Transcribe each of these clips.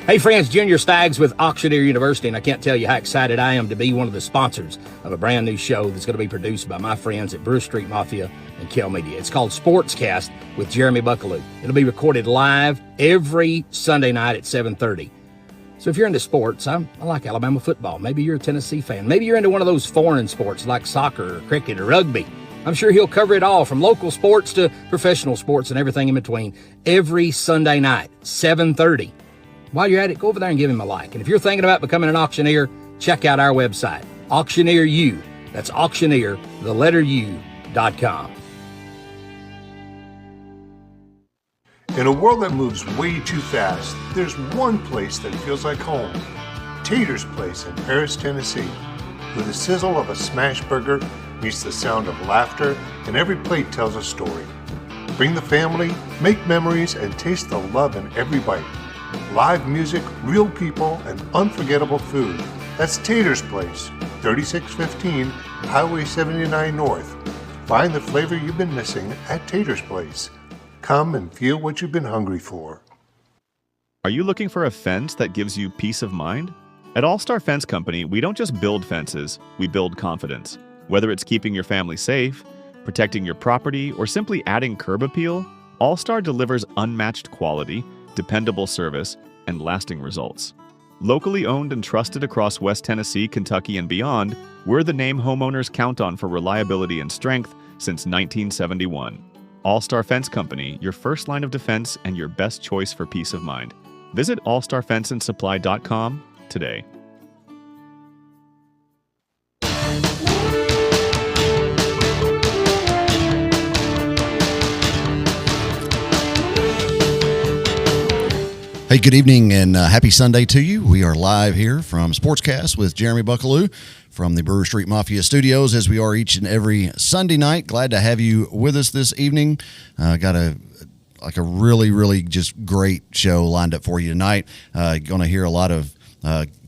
Hey friends, Junior Staggs with Auctioneer University, and I can't tell you how excited I am to be one of the sponsors of a brand new show that's going to be produced by my friends at Brewer Street Mafia and Kel Media. It's called SportsCast with Jeremy Buckelew. It'll be recorded live every Sunday night at 7:30. So if you're into sports, I like Alabama football. Maybe you're a Tennessee fan. Maybe you're into one of those foreign sports like soccer or cricket or rugby. I'm sure he'll cover it all, from local sports to professional sports and everything in between, every Sunday night, 7:30. While you're at it, go over there and give him a like. And if you're thinking about becoming an auctioneer, check out our website, Auctioneer U. That's auctioneer, the letter U.com. In a world that moves way too fast, there's one place that feels like home. Tater's Place in Paris, Tennessee. Where the sizzle of a smash burger meets the sound of laughter, and every plate tells a story. Bring the family, make memories, and taste the love in every bite. Live music, real people, and unforgettable food. That's Tater's Place, 3615 Highway 79 North. Find the flavor you've been missing at Tater's Place. Come and feel what you've been hungry for. Are you looking for a fence that gives you peace of mind? At All Star Fence Company, we don't just build fences, we build confidence. Whether it's keeping your family safe, protecting your property, or simply adding curb appeal, All Star delivers unmatched quality, dependable service, and lasting results. Locally owned and trusted across West Tennessee, Kentucky, and beyond, we're the name homeowners count on for reliability and strength since 1971. All Star Fence Company, your first line of defense and your best choice for peace of mind. Visit allstarfenceandsupply.com today. Hey, good evening and happy Sunday to you. We are live here from SportsCast with Jeremy Buckelew from the Brewer Street Mafia studios, as we are each and every Sunday night. Glad to have you with us this evening. Got a really just great show lined up for you tonight. Going to hear a lot of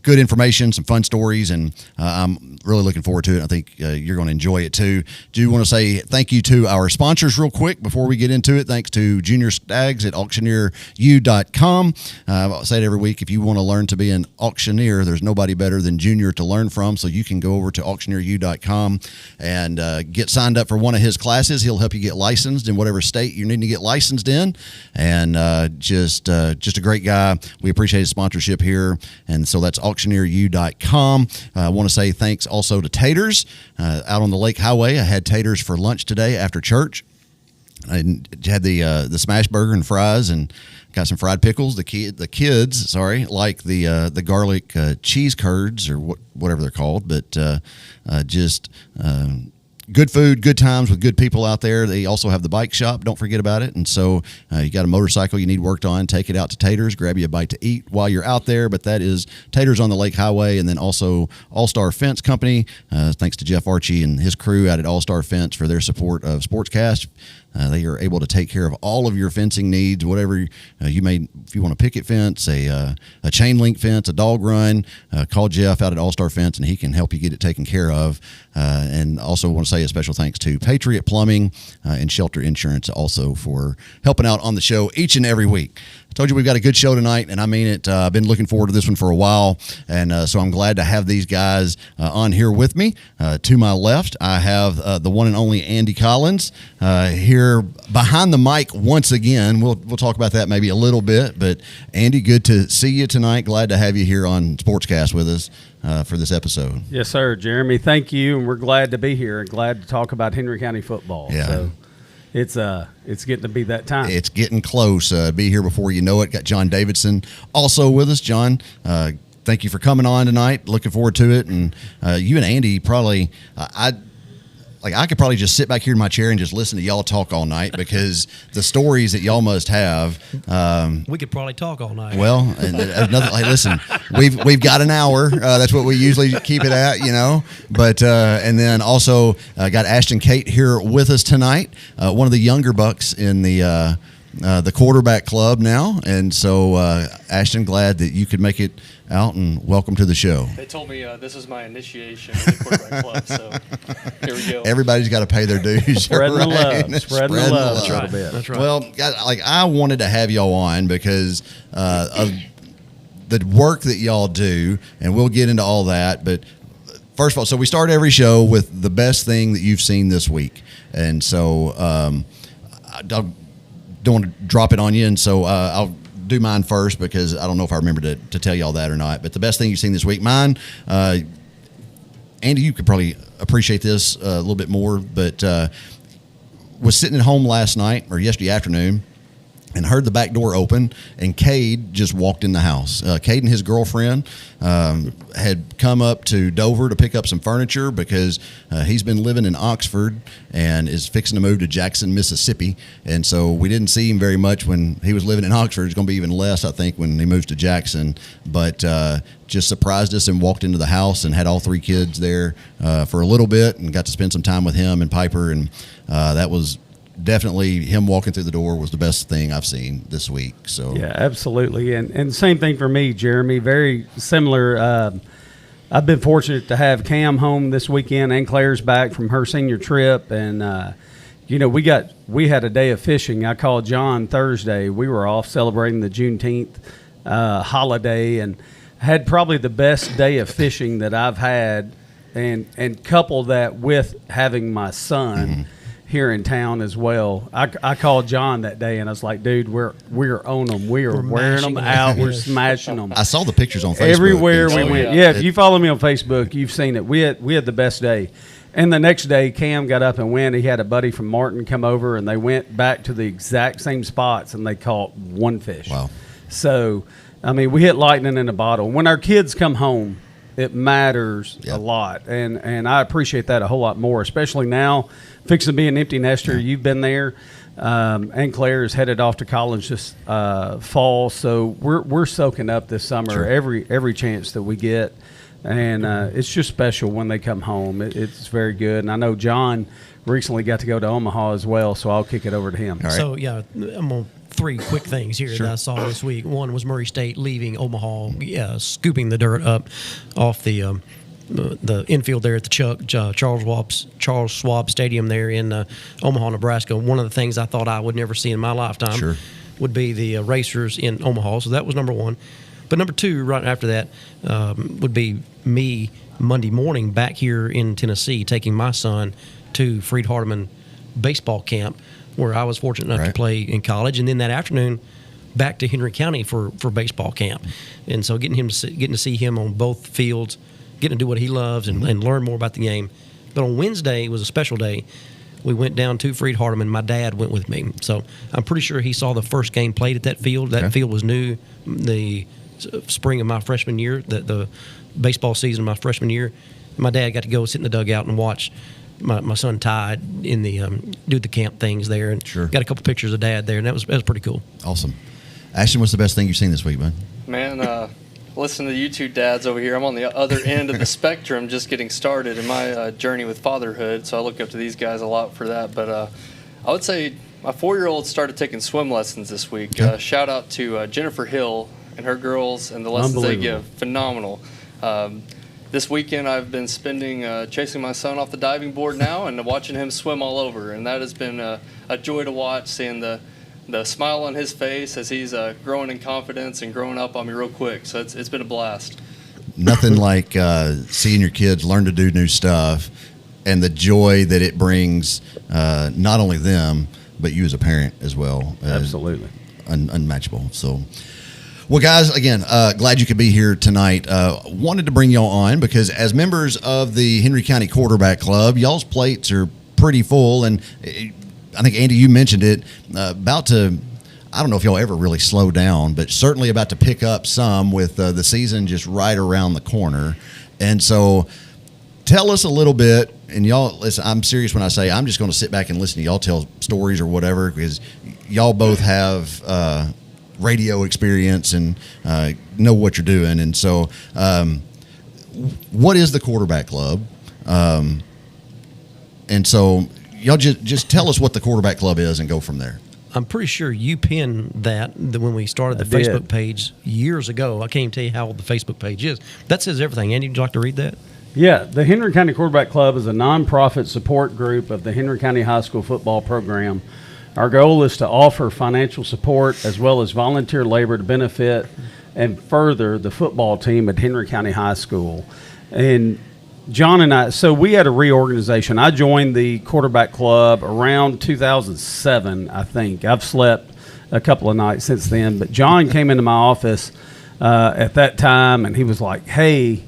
good information, some fun stories, and I'm really looking forward to it. I think you're going to enjoy it too. Do want to say thank you to our sponsors real quick before we get into it. Thanks to Junior Staggs at auctioneeru.com. I say it every week. If you want to learn to be an auctioneer, there's nobody better than Junior to learn from. So you can go over to auctioneeru.com and get signed up for one of his classes. He'll help you get licensed in whatever state you need to get licensed in. And just a great guy. We appreciate his sponsorship here. And so that's auctioneeru.com. I want to say thanks also to Taters out on the Lake Highway. I had Taters for lunch today after church. I had the smash burger and fries and got some fried pickles. The kids, like the garlic cheese curds or whatever they're called, but good food, good times with good people out there. They also have the bike shop. Don't forget about it. And so you got a motorcycle you need worked on, take it out to Taters, grab you a bite to eat while you're out there. But that is Taters on the Lake Highway, and then also All-Star Fence Company. Thanks to Jeff Archie and his crew out at All-Star Fence for their support of SportsCast. They are able to take care of all of your fencing needs, whatever you may. If you want a picket fence, a chain link fence, a dog run, call Jeff out at All Star Fence, and he can help you get it taken care of. And also want to say a special thanks to Patriot Plumbing and Shelter Insurance also for helping out on the show each and every week. I told you we've got a good show tonight, and I mean it. I've been looking forward to this one for a while, and so I'm glad to have these guys on here with me. To my left, I have the one and only Andy Collins here behind the mic once again. We'll talk about that maybe a little bit, but Andy, good to see you tonight. Glad to have you here on SportsCast with us for this episode. Yes, sir, Jeremy. Thank you, and we're glad to be here and glad to talk about Henry County football. Yeah. So it's getting to be that time. It's getting close. Be here before you know it. Got John Davidson also with us. John, thank you for coming on tonight. Looking forward to it. And you and Andy probably, I could probably just sit back here in my chair and just listen to y'all talk all night because the stories that y'all must have. We could probably talk all night. Well, and listen, we've got an hour. That's what we usually keep it at, But and then also got Ashton Kate here with us tonight, one of the younger bucks in the quarterback club now. And so, Ashton, glad that you could make it out, and welcome to the show. They told me this is my initiation to the quarterback club, so here we go. Everybody's got to pay their dues. Spreading the love. Spreading the love. That's right. That's right. Well, guys, I wanted to have y'all on because of the work that y'all do, and we'll get into all that. But first of all, so we start every show with the best thing that you've seen this week. And so I don't want to drop it on you, and so I'll do mine first because I don't know if I remember to tell y'all that or not. But the best thing you've seen this week, mine, Andy, you could probably appreciate this a little bit more, but was sitting at home last night or yesterday afternoon and heard the back door open, and Cade just walked in the house. Cade and his girlfriend had come up to Dover to pick up some furniture because he's been living in Oxford and is fixing to move to Jackson, Mississippi. And so we didn't see him very much when he was living in Oxford. It's going to be even less, I think, when he moves to Jackson. But just surprised us and walked into the house and had all three kids there for a little bit and got to spend some time with him and Piper. And that was definitely, him walking through the door was the best thing I've seen this week. So yeah, absolutely. And same thing for me, Jeremy. Very similar. I've been fortunate to have Cam home this weekend, and Claire's back from her senior trip. And, we had a day of fishing. I called John Thursday. We were off celebrating the Juneteenth holiday and had probably the best day of fishing that I've had, and couple that with having my son here in town as well. I called John that day and I was like, dude, we're on them. We're wearing them out. We're smashing them. I saw the pictures on Facebook. Everywhere we went. Yeah, if you follow me on Facebook, you've seen it. We had the best day. And the next day, Cam got up and went. He had a buddy from Martin come over, and they went back to the exact same spots, and they caught one fish. Wow. So, I mean, we hit lightning in a bottle. When our kids come home, it matters a lot, and I appreciate that a whole lot more, especially now, fixing to be an empty nester. You've been there, and Claire is headed off to college this fall, so we're soaking up this summer every chance that we get, and it's just special when they come home. It's very good, and I know John recently got to go to Omaha as well, so I'll kick it over to him. All right. So, yeah, I'm going to three quick things here that I saw this week. One was Murray State leaving Omaha, scooping the dirt up off the the infield there at the Charles Schwab Stadium there in Omaha, Nebraska. One of the things I thought I would never see in my lifetime would be the racers in Omaha. So that was number one. But number two, right after that, would be me Monday morning back here in Tennessee, taking my son to Freed Hardeman baseball camp, where I was fortunate enough to play in college, and then that afternoon back to Henry County for baseball camp. And so getting to see him on both fields, getting to do what he loves and learn more about the game. But on Wednesday was a special day. We went down to Freed Hardeman. My dad went with me, so I'm pretty sure he saw the first game played at that field. That field was new the spring of my freshman year, the baseball season of my freshman year. My dad got to go sit in the dugout and watch my son Ty in the do the camp things there, and got a couple pictures of Dad there, and that was pretty cool. Awesome. Ashton, what's the best thing you've seen this week, man? Man, listen to you two dads over here. I'm on the other end of the spectrum, just getting started in my journey with fatherhood, so I look up to these guys a lot for that. But I would say my 4-year-old started taking swim lessons this week. Shout out to Jennifer Hill and her girls and the lessons they give. Phenomenal. This weekend I've been spending chasing my son off the diving board now and watching him swim all over, and that has been a joy to watch, seeing the smile on his face as he's growing in confidence and growing up on me real quick. So it's been a blast. Nothing like seeing your kids learn to do new stuff and the joy that it brings, not only them, but you as a parent as well. Absolutely. Unmatchable. So, well, guys, again, glad you could be here tonight. Wanted to bring y'all on because as members of the Henry County Quarterback Club, y'all's plates are pretty full, and I think, Andy, you mentioned it, about to, I don't know if y'all ever really slow down, but certainly about to pick up some with the season just right around the corner. And so tell us a little bit, and y'all, listen, I'm serious when I say I'm just going to sit back and listen to y'all tell stories or whatever, because y'all both have radio experience and know what you're doing. And so what is the Quarterback Club? And so y'all just tell us what the Quarterback Club is and go from there. I'm pretty sure you pinned that when we started the Facebook page years ago. I can't even tell you how old the Facebook page is. That says everything. Andy, would you like to read that? Yeah, the Henry County Quarterback Club is a nonprofit support group of the Henry County High School football program. Our goal is to offer financial support as well as volunteer labor to benefit and further the football team at Henry County High School. And John and I, so we had a reorganization. I joined the Quarterback Club around 2007, I think. I've slept a couple of nights since then. But John came into my office at that time, and he was like, hey,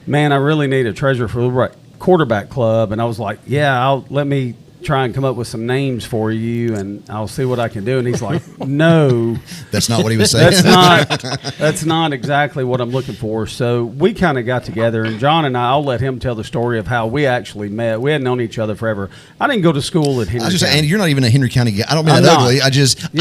man, I really need a treasurer for the Quarterback Club. And I was like, yeah, let me try and come up with some names for you, and I'll see what I can do. And he's like, no. That's not what he was saying. That's not exactly what I'm looking for. So we kind of got together, and John and I'll let him tell the story of how we actually met. We hadn't known each other forever. I didn't go to school at Henry County. I was just saying, Andy, you're not even a Henry County guy. I don't mean that ugly. I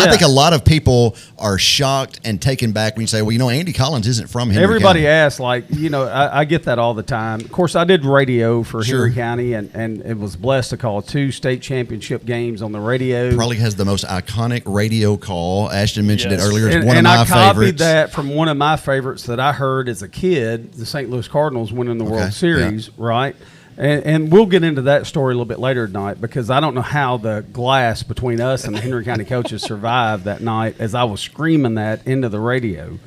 think a lot of people are shocked and taken back when you say, well, Andy Collins isn't from Henry Everybody County. asks, I get that all the time. Of course, I did radio for Henry County, and it was blessed to call 2 state championship games on the radio. Probably has the most iconic radio call. Ashton mentioned it earlier. It's one of my favorites. And I copied that from one of my favorites that I heard as a kid, the St. Louis Cardinals winning the World Series, right? And we'll get into that story a little bit later tonight, because I don't know how the glass between us and the Henry County coaches survived that night as I was screaming that into the radio.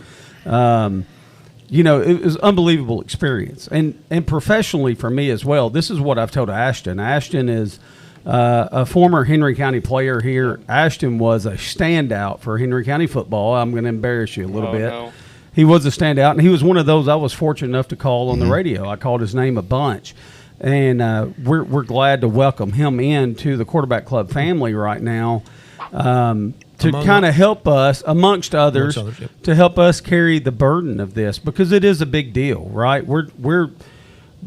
It was an unbelievable experience. And professionally for me as well, this is what I've told Ashton. Ashton is a former Henry County player here. Ashton was a standout for Henry County football. I'm going to embarrass you a little bit. No. He was a standout, and he was one of those I was fortunate enough to call on the radio. I called his name a bunch. And we're glad to welcome him into the Quarterback Club family right now to kind of help us, amongst others, to help us carry the burden of this, because it is a big deal, right?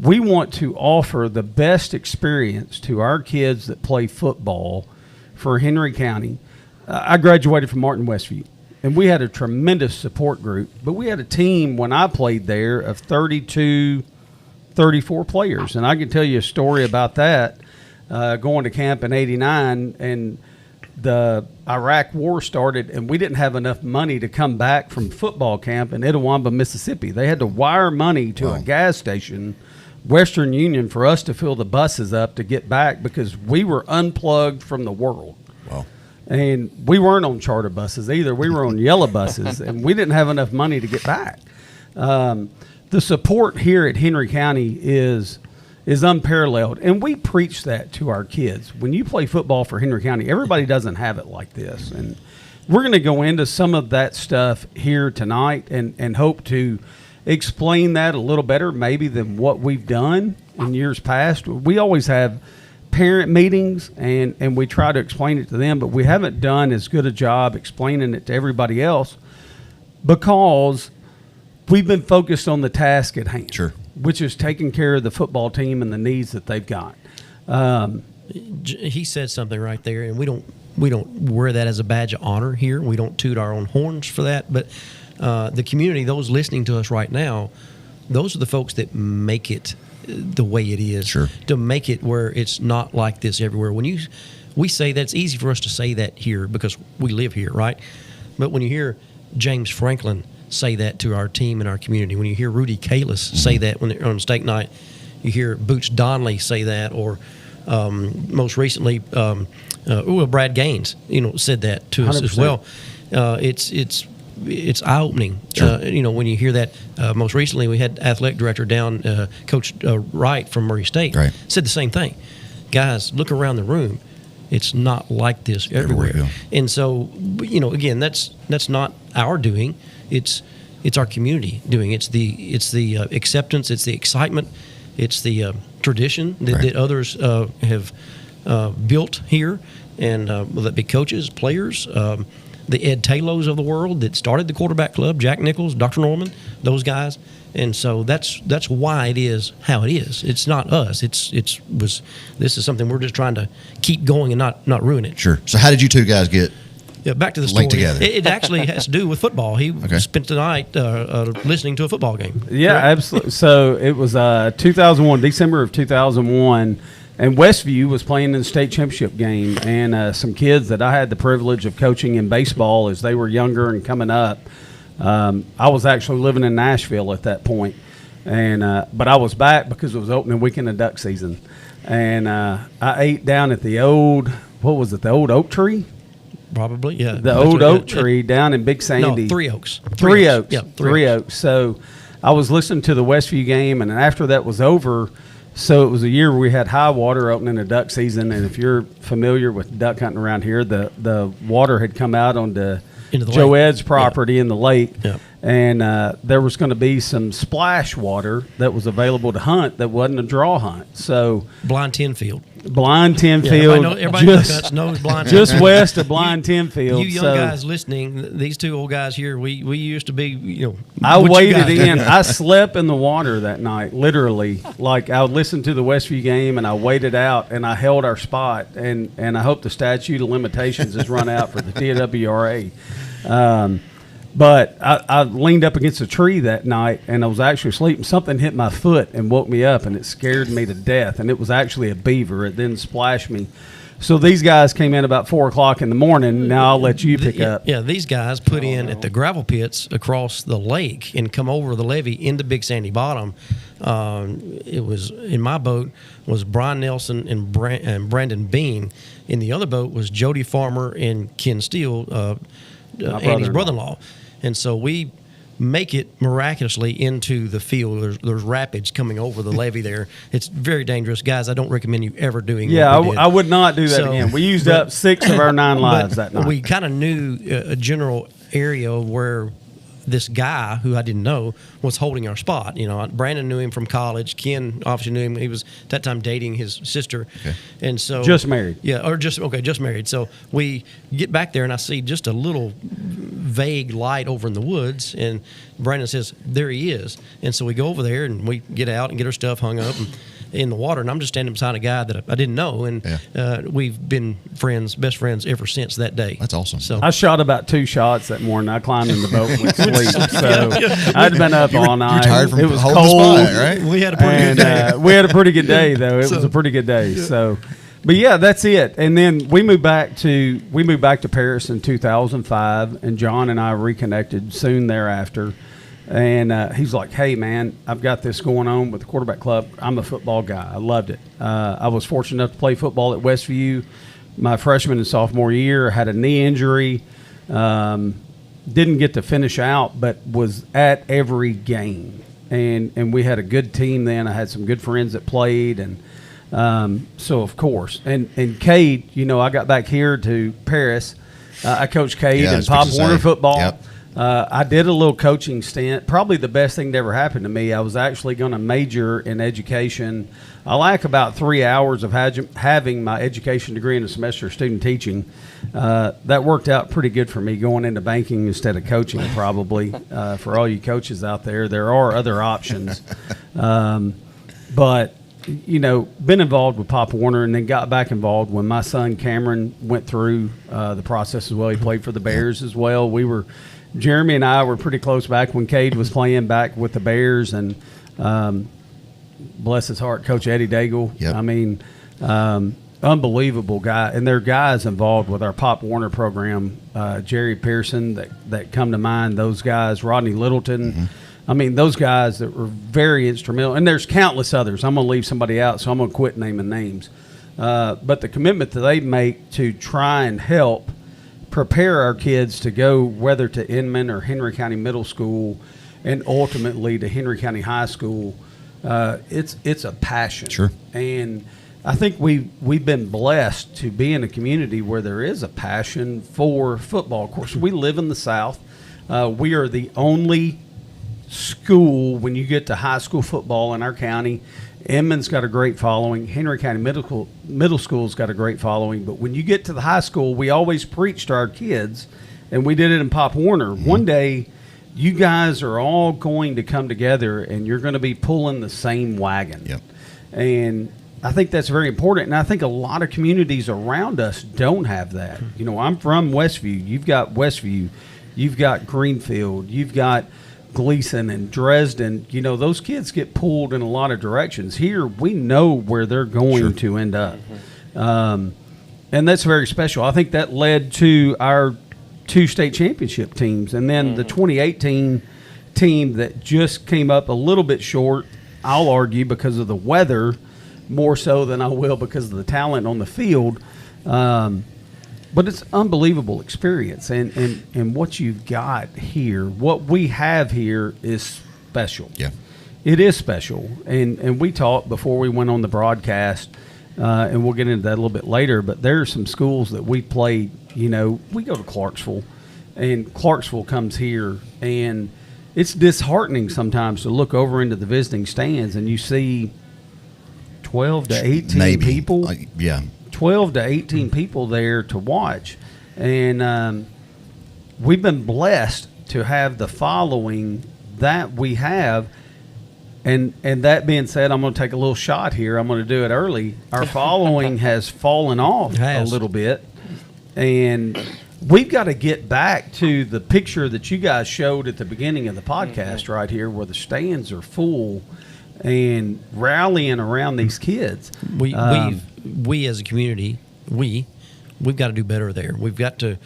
We want to offer the best experience to our kids that play football for Henry County. I graduated from Martin Westview, and we had a tremendous support group, but we had a team when I played there of 34 players. And I can tell you a story about that, going to camp in 89, and the Iraq war started, and we didn't have enough money to come back from football camp in Itawamba, Mississippi. They had to wire money to a gas station Western Union for us to fill the buses up to get back because we were unplugged from the world. Wow. And we weren't on charter buses either. We were on yellow buses, and we didn't have enough money to get back. The support here at Henry County is unparalleled, and we preach that to our kids. When you play football for Henry County, everybody doesn't have it like this. And we're going to go into some of that stuff here tonight and hope to explain that a little better maybe than what we've done in years past. We always have parent meetings, and we try to explain it to them, but we haven't done as good a job explaining it to everybody else because we've been focused on the task at hand, sure, which is taking care of the football team and the needs that they've got. He said something right there, and we don't wear that as a badge of honor here. We don't toot our own horns for that, but the community, those listening to us right now, those are the folks that make it the way it is. Sure. To make it where it's not like this everywhere. When we say that, it's easy for us to say that here because we live here, right? But when you hear James Franklin say that to our team and our community, when you hear Rudy Kalis say that when they're on stake night, you hear Boots Donnelly say that, or most recently, Brad Gaines, said that to us 100%. as well. It's eye-opening. Sure. When you hear that. Most recently, we had athletic director down, Coach Wright from Murray State, right, said the same thing. Guys, look around the room. It's not like this everywhere. And so, again, that's not our doing. It's our community doing. It's the acceptance. It's the excitement. It's the tradition that others have built here, and will that be coaches, players, the Ed Talos of the world that started the quarterback club, Jack Nichols, Dr. Norman, those guys. And so that's why it is how it is. It's not us. This is something we're just trying to keep going and not ruin it. Sure. So how did you two guys get back to the story? linked together? It actually has to do with football. He spent the night listening to a football game. Yeah, correct? Absolutely. So it was 2001, December of 2001, and Westview was playing in the state championship game, and some kids that I had the privilege of coaching in baseball as they were younger and coming up. I was actually living in Nashville at that point, and but I was back because it was opening weekend of duck season, and I ate down at the old oak tree. Probably, yeah. The old oak tree down in Big Sandy. No, Three Oaks. Three Oaks. Yeah, Three Oaks. So I was listening to the Westview game, and after that was over, so it was a year where we had high water opening the duck season. And if you're familiar with duck hunting around here, the water had come out onto Joe lake. Ed's property in the lake. Yeah. And there was going to be some splash water that was available to hunt that wasn't a draw hunt. So Blind Tenfield. Everybody Everybody knows Blind just Tenfield. west of Blind Tenfield. You young guys listening, these two old guys here, we used to be, I what you waded guys in. did. I slept in the water that night, literally. Like, I would listen to the Westview game, and I waded out, and I held our spot. And I hope the statute of limitations has run out for the TWRA. But I leaned up against a tree that night, and I was actually sleeping. Something hit my foot and woke me up, and it scared me to death. And it was actually a beaver. It then splashed me. So these guys came in about 4 o'clock in the morning. Now I'll let you pick up. Yeah, these guys put in at the gravel pits across the lake and come over the levee into Big Sandy Bottom. It was in my boat was Brian Nelson and Brandon Bean. In the other boat was Jody Farmer and Ken Steele, Andy's brother-in-law. And so we make it miraculously into the field. There's rapids coming over the levee there. It's very dangerous. Guys, I don't recommend you ever doing Yeah, what we did. I would not do that again. We used up 6 of our 9 lives that night. We kind of knew a general area where this guy who I didn't know was holding our spot. Brandon knew him from college. Ken obviously knew him. He was at that time dating his sister. Okay. And so just married. Yeah, just married. So we get back there and I see just a little vague light over in the woods, and Brandon says, there he is. And so we go over there and we get out and get our stuff hung up and in the water, and I'm just standing beside a guy that I didn't know, and we've been best friends ever since that day. That's awesome. So I shot about 2 shots that morning. I climbed in the boat and went to sleep. So I'd been up all night. You're tired from it was holding cold. the spot, right? we had a pretty good day. We had a pretty good day, though. It was a pretty good day. So, but yeah, that's it. And then we moved back to Paris in 2005, and John and I reconnected soon thereafter. And he's like, hey, man, I've got this going on with the quarterback club. I'm a football guy. I loved it. I was fortunate enough to play football at Westview my freshman and sophomore year. Had a knee injury. Didn't get to finish out, but was at every game. And we had a good team then. I had some good friends that played. And so, of course. And Cade, I got back here to Paris. I coached Cade in Pop Warner football. Yep. I did a little coaching stint. Probably the best thing that ever happened to me. I was actually going to major in education. I lack about 3 hours of having my education degree in a semester of student teaching. That worked out pretty good for me going into banking instead of coaching, probably. For all you coaches out there, there are other options. But, been involved with Pop Warner and then got back involved when my son Cameron went through the process as well. He played for the Bears as well. Jeremy and I were pretty close back when Cade was playing back with the Bears, and bless his heart, Coach Eddie Daigle. Yep. I mean, unbelievable guy. And there are guys involved with our Pop Warner program, Jerry Pearson that come to mind, those guys, Rodney Littleton. Mm-hmm. I mean, those guys that were very instrumental. And there's countless others. I'm going to leave somebody out, so I'm going to quit naming names. But the commitment that they make to try and help prepare our kids to go whether to Inman or Henry County Middle School and ultimately to Henry County High School, it's a passion. Sure. And I think we've been blessed to be in a community where there is a passion for football. Of course, we live in the South. We are the only school when you get to high school football in our county. Inman's got a great following. Henry County Middle School's got a great following. But when you get to the high school, we always preach to our kids, and we did it in Pop Warner. Mm-hmm. One day, you guys are all going to come together, and you're going to be pulling the same wagon. Yep. And I think that's very important. And I think a lot of communities around us don't have that. I'm from Westview. You've got Westview. You've got Greenfield. You've got Gleason and Dresden. Those kids get pulled in a lot of directions. Here, we know where they're going to end up. Mm-hmm. And that's very special. I think that led to our 2 state championship teams. And then the 2018 team that just came up a little bit short, I'll argue, because of the weather, more so than I will because of the talent on the field. But it's an unbelievable experience. And what you've got here, what we have here is special. Yeah. It is special. And we talked before we went on the broadcast, and we'll get into that a little bit later, but there are some schools that we played, we go to Clarksville, and Clarksville comes here, and it's disheartening sometimes to look over into the visiting stands and you see 12 to 18 people. Yeah. 12 to 18 people there to watch. And we've been blessed to have the following that we have. And that being said, I'm going to take a little shot here. I'm going to do it early. Our following has fallen off a little bit. And we've got to get back to the picture that you guys showed at the beginning of the podcast right here, where the stands are full and rallying around these kids. We as a community, we've got to do better there. We've got to,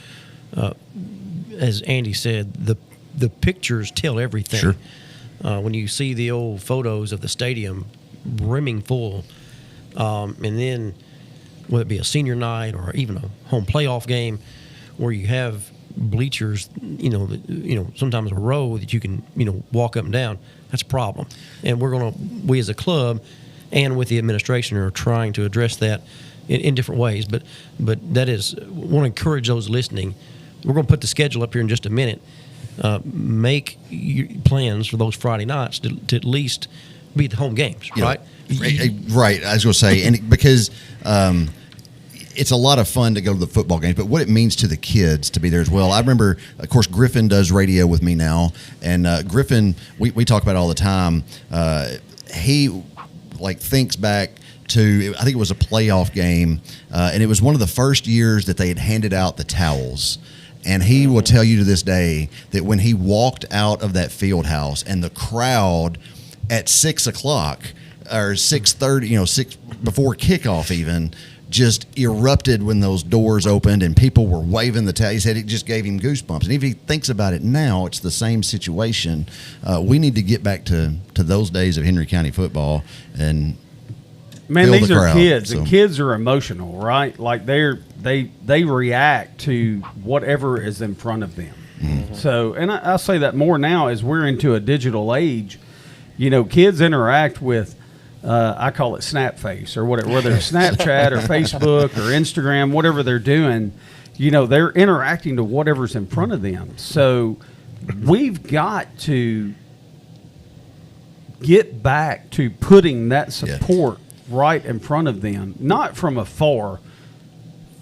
as Andy said, the pictures tell everything. Sure. When you see the old photos of the stadium brimming full, and then whether it be a senior night or even a home playoff game, where you have bleachers, sometimes a row that you can, walk up and down, that's a problem. And we as a club and with the administration are trying to address that in different ways. But that is, I want to encourage those listening. We're going to put the schedule up here in just a minute. Make plans for those Friday nights to at least be the home games, right? Right. I was going to say, and because it's a lot of fun to go to the football games, but what it means to the kids to be there as well. I remember, of course, Griffin does radio with me now, and Griffin, we talk about it all the time. He thinks back to, I think it was a playoff game, and it was one of the first years that they had handed out the towels. And he will tell you to this day that when he walked out of that field house and the crowd at 6 o'clock or 6:30, 6 before kickoff even, just erupted when those doors opened and people were waving the towel. He said it just gave him goosebumps. And if he thinks about it now, it's the same situation. We need to get back to those days of Henry County football and man, feel these the are crowd, kids, so. and kids are emotional, right? Like they react to whatever is in front of them. Mm-hmm. So, and I say that more now as we're into a digital age. You know, kids interact with. I call it snap face or whatever, whether it's Snapchat or Facebook or Instagram, whatever they're doing, you know, they're interacting to whatever's in front of them. So we've got to get back to putting that support right in front of them, not from afar,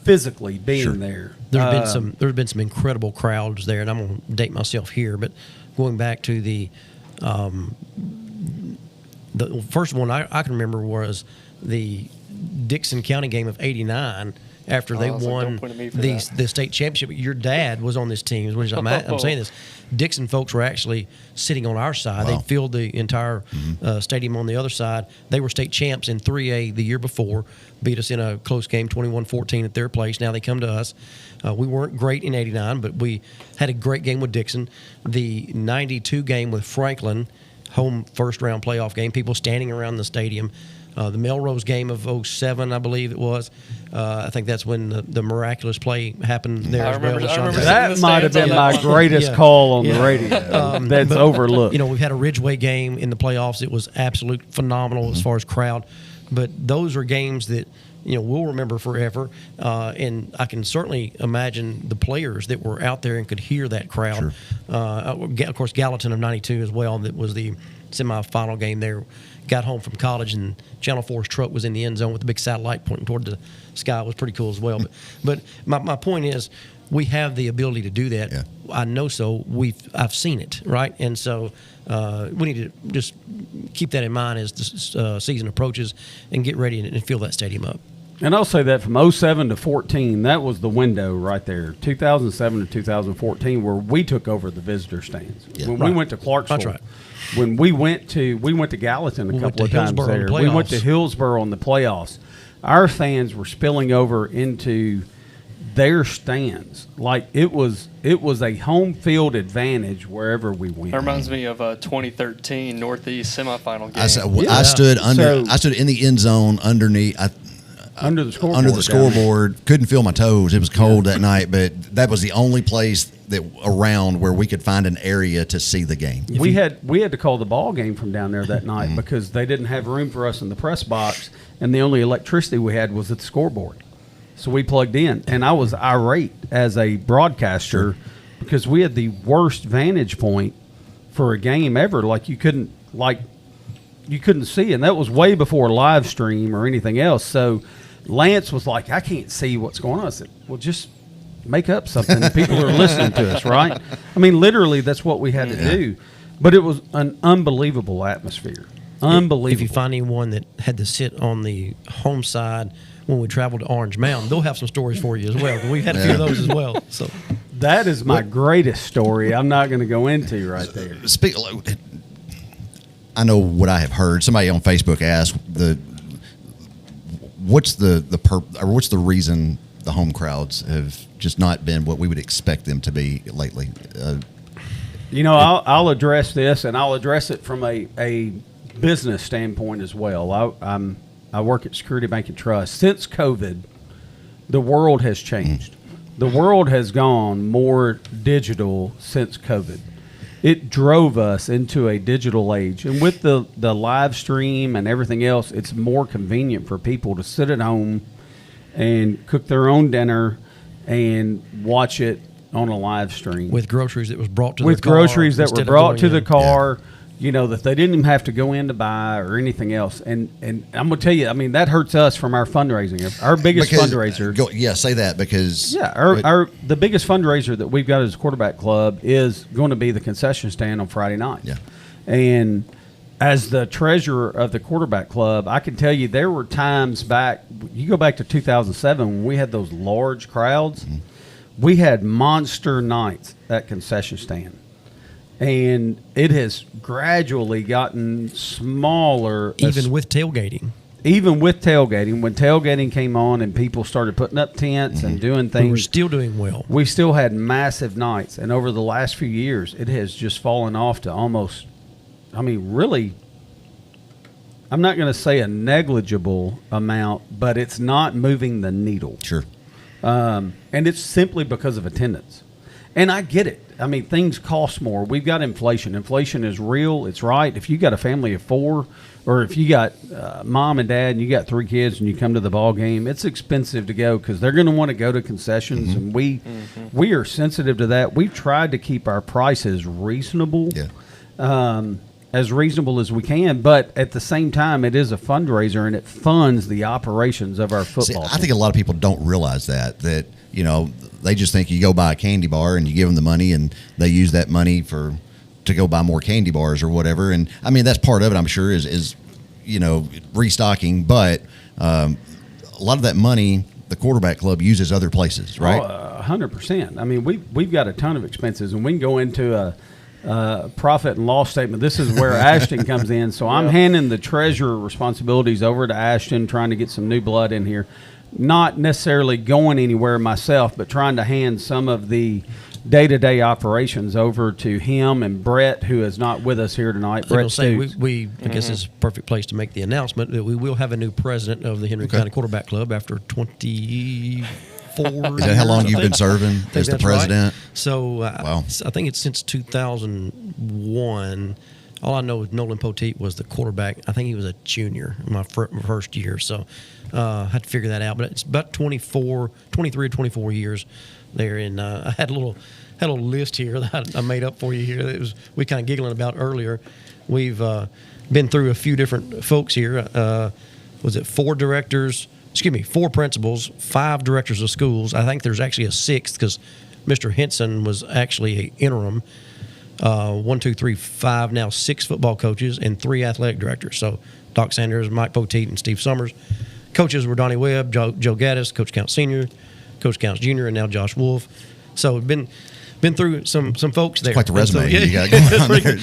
physically being there. There's been some incredible crowds there, and I'm going to date myself here, but going back to the first one I can remember was the Dixon County game of '89 after they won the state championship. Your dad was on this team. I'm saying this. Dixon folks were actually sitting on our side. Wow. They filled the entire stadium on the other side. They were state champs in 3A the year before, beat us in a close game 21-14 at their place. Now they come to us. We weren't great in '89, but we had a great game with Dixon. The '92 game with Franklin, home first-round playoff game, people standing around the stadium. The Melrose game of '07, I believe it was. I think that's when the miraculous play happened there as well. That might have been my greatest call on the radio. That's overlooked. You know, we've had a Ridgeway game in the playoffs. It was absolute phenomenal as far as crowd. But those are games that, you know, we'll remember forever. And I can certainly imagine the players that were out there and could hear that crowd. Sure. Of course, Gallatin of '92 as well. That was the semifinal game there. Got home from college, and Channel 4's truck was in the end zone with the big satellite pointing toward the sky. It was pretty cool as well. But my point is, we have the ability to do that. Yeah. I know so. I've seen it, right? And so we need to just keep that in mind as the season approaches and get ready and fill that stadium up. And I'll say that from '07 to '14, that was the window right there. 2007 to 2014, where we took over the visitor stands. Yeah. When we went to Clarksville. That's right. When we went to Gallatin a couple of times there. We went to Hillsborough on the playoffs. Our fans were spilling over into their stands. Like it was a home field advantage wherever we went. That reminds me of 2013 Northeast semifinal game. I stood in the end zone underneath. Under the scoreboard. Under the scoreboard. Couldn't feel my toes. It was cold that night, but that was the only place around where we could find an area to see the game. We had to call the ball game from down there that night because they didn't have room for us in the press box, and the only electricity we had was at the scoreboard. So we plugged in, and I was irate as a broadcaster because we had the worst vantage point for a game ever. You couldn't see, and that was way before live stream or anything else. So Lance was like, I can't see what's going on. I said, well, just make up something. People are listening to us, right? I mean, literally, that's what we had to do. But it was an unbelievable atmosphere. Unbelievable. If you find anyone that had to sit on the home side when we traveled to Orange Mountain, they'll have some stories for you as well. We've had a few of those as well. So that is my greatest story. I'm not going to go into right there. I know what I have heard. Somebody on Facebook asked what's the reason the home crowds have just not been what we would expect them to be lately. I'll address this, and I'll address it from a business standpoint as well. I work at Security Bank and Trust. Since COVID, the world has changed. The world has gone more digital since COVID. It drove us into a digital age. And with the live stream and everything else, it's more convenient for people to sit at home and cook their own dinner and watch it on a live stream. With groceries that was brought to the car. With groceries that were brought to the car, that they didn't even have to go in to buy or anything else. And I'm going to tell you, I mean, that hurts us from our fundraising. Our biggest fundraiser. Say that because. Yeah, the biggest fundraiser that we've got as a quarterback club is going to be the concession stand on Friday night. Yeah. And as the treasurer of the quarterback club, I can tell you there were times back, you go back to 2007 when we had those large crowds, we had monster nights at concession stand. And it has gradually gotten smaller. Even with tailgating. even with tailgating, when tailgating came on and people started putting up tents and doing things, we were still doing well. We still had massive nights, and over the last few years, it has just fallen off to almost, I mean, really, I'm not going to say a negligible amount, but it's not moving the needle. Sure. And it's simply because of attendance. And I get it. I mean, things cost more. We've got inflation. Inflation is real. It's right. If you got a family of 4, or if you got mom and dad and you got 3 kids and you come to the ball game, it's expensive to go because they're going to want to go to concessions, and we are sensitive to that. We've tried to keep our prices reasonable, as reasonable as we can, but at the same time, it is a fundraiser and it funds the operations of our football team. I think a lot of people don't realize that you know, they just think you go buy a candy bar and you give them the money and they use that money to go buy more candy bars or whatever. And I mean, that's part of it, I'm sure, is you know, restocking. But a lot of that money, the quarterback club uses other places, right? 100%. I mean, we've got a ton of expenses, and we can go into a profit and loss statement. This is where Ashton comes in. So I'm handing the treasurer responsibilities over to Ashton, trying to get some new blood in here. Not necessarily going anywhere myself, but trying to hand some of the day-to-day operations over to him and Brett, who is not with us here tonight. Brett Stoots. I guess this is a perfect place to make the announcement that we will have a new president of the Henry County Quarterback Club after 24 Is that how long you've been serving as the president? Right. So wow. I think it's since 2001. All I know is Nolan Poteet was the quarterback. I think he was a junior in my first year, so I had to figure that out. But it's about 23 or 24 years there, and I had a little list here that I made up for you here. That we kind of giggling about earlier. We've been through a few different folks here. Was it 4 principals, 5 directors of schools. I think there's actually a 6th because Mr. Henson was actually an interim. 1, 2, 3, 5, now 6 football coaches and 3 athletic directors. So Doc Sanders, Mike Poteet, and Steve Summers. Coaches were Donnie Webb, Joe Gaddis, Coach Counts Sr., Coach Counts Jr., and now Josh Wolf. So been through some folks there. It's quite the resume you got going on there.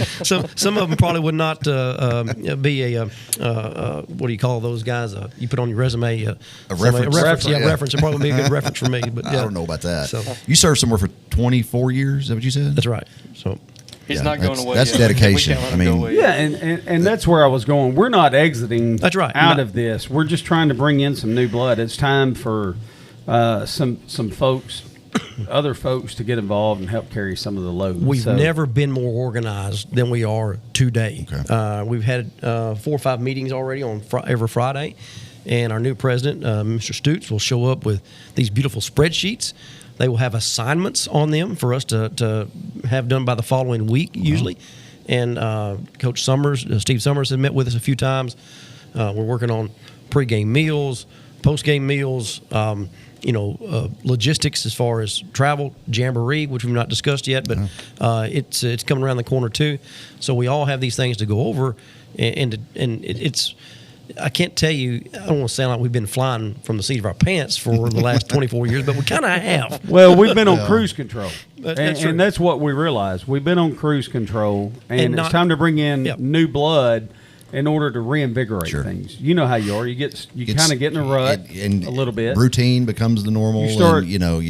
Some of them probably would not be a what do you call those guys? You put on your resume a reference. Yeah, reference. It probably would be a good reference for me. But I don't know about that. So, you served somewhere for 24 years. Is that what you said? That's right. So. He's not going away. That's dedication. I mean, and that's where I was going. We're not exiting. That's right. Out of this. We're just trying to bring in some new blood. It's time for some folks, other folks, to get involved and help carry some of the load. We've never been more organized than we are today. Okay. We've had 4 or 5 meetings already on every Friday, and our new president, Mr. Stoots, will show up with these beautiful spreadsheets. They will have assignments on them for us to have done by the following week, usually. And Coach Summers, Steve Summers, has met with us a few times. We're working on pregame meals, postgame meals, logistics as far as travel, jamboree, which we've not discussed yet, but it's coming around the corner too. So we all have these things to go over, and it's. I can't tell you, I don't want to sound like we've been flying from the seat of our pants for the last 24 years, but we kind of have. Well, we've been on cruise control. And that's what we realized. We've been on cruise control, and it's time to bring in new blood in order to reinvigorate things. You know how you are. You kind of get in a rut and a little bit. Routine becomes the normal. You start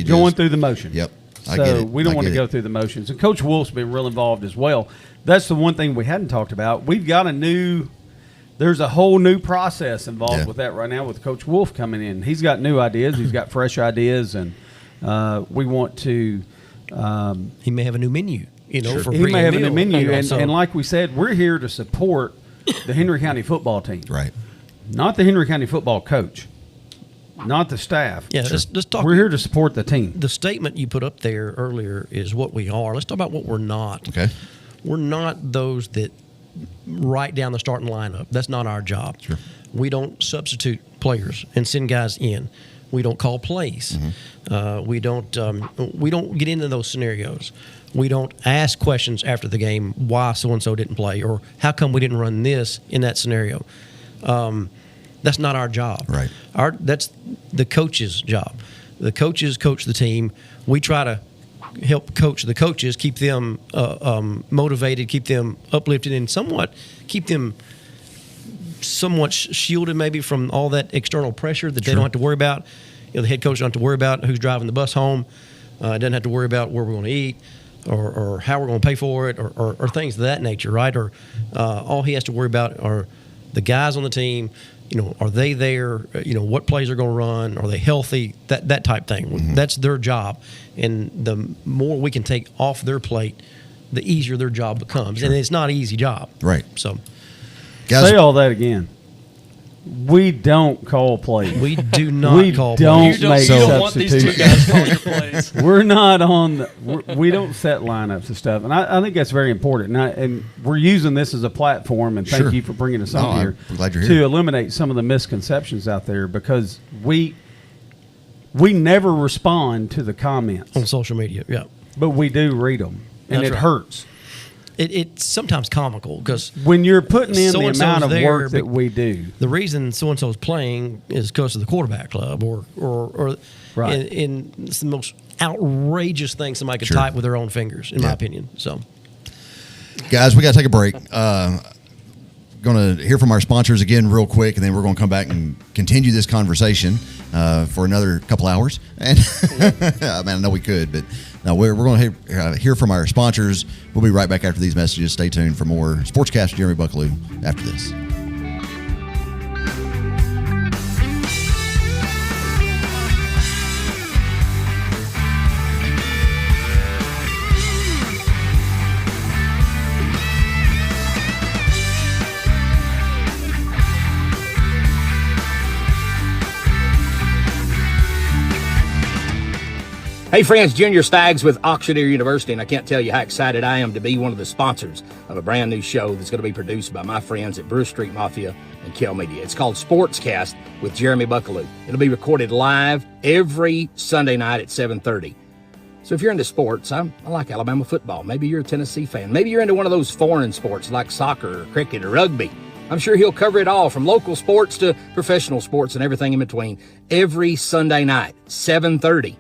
going through the motions. Yep. So we don't want to go through the motions. And Coach Wolf's been real involved as well. That's the one thing we hadn't talked about. We've got there's a whole new process involved with that right now with Coach Wolf coming in. He's got new ideas. He's got fresh ideas, and we want to he may have a new menu, for he may have a new menu. And like we said, we're here to support the Henry County football team. Right. Not the Henry County football coach. Not the staff. Yeah, let's talk. We're here to support the team. The statement you put up there earlier is what we are. Let's talk about what we're not. Okay. We're not those that write down the starting lineup. That's not our job. Sure. We don't substitute players and send guys in. We don't call plays. Mm-hmm. We don't get into those scenarios. We don't ask questions after the game why so and so didn't play or how come we didn't run this in that scenario. That's not our job. Right. That's the coach's job. The coaches coach the team. We try to help coach the coaches, keep them motivated, keep them uplifted, and somewhat keep them somewhat shielded maybe from all that external pressure that they don't have to worry about. The head coach don't have to worry about who's driving the bus home. Doesn't have to worry about where we're going to eat or how we're going to pay for it or things of that nature, right? Or all he has to worry about are the guys on the team. Are they there? What plays are going to run? Are they healthy? That type thing. Mm-hmm. That's their job. And the more we can take off their plate, the easier their job becomes. Sure. And it's not an easy job. Right. So, guys, say all that again. We don't call plays. We do not call plays. You don't want these two guys calling your plays. We're not on we don't set lineups and stuff. And I think that's very important. And we're using this as a platform, and thank you for bringing us on here. I'm glad you're here. To eliminate some of the misconceptions out there, because we never respond to the comments. On social media, yeah. But we do read them, and it hurts. It's sometimes comical because when you're putting in the amount of work that we do, the reason so and so is playing is because of the quarterback club, or right. And it's the most outrageous thing somebody could type with their own fingers, in my opinion. So, guys, we got to take a break. Going to hear from our sponsors again real quick, and then we're going to come back and continue this conversation for another couple hours. And I know we could, but no, we're going to hear from our sponsors. We'll be right back after these messages. Stay tuned for more SportsCast with Jeremy Buckelew after this. Hey friends, Junior Staggs with Auctioneer University, and I can't tell you how excited I am to be one of the sponsors of a brand new show that's going to be produced by my friends at Brewer Street Mafia and Kell Media. It's called SportsCast with Jeremy Buckelew. It'll be recorded live every Sunday night at 7:30. So if you're into sports, I like Alabama football. Maybe you're a Tennessee fan. Maybe you're into one of those foreign sports like soccer or cricket or rugby. I'm sure he'll cover it all, from local sports to professional sports and everything in between, every Sunday night, 7:30.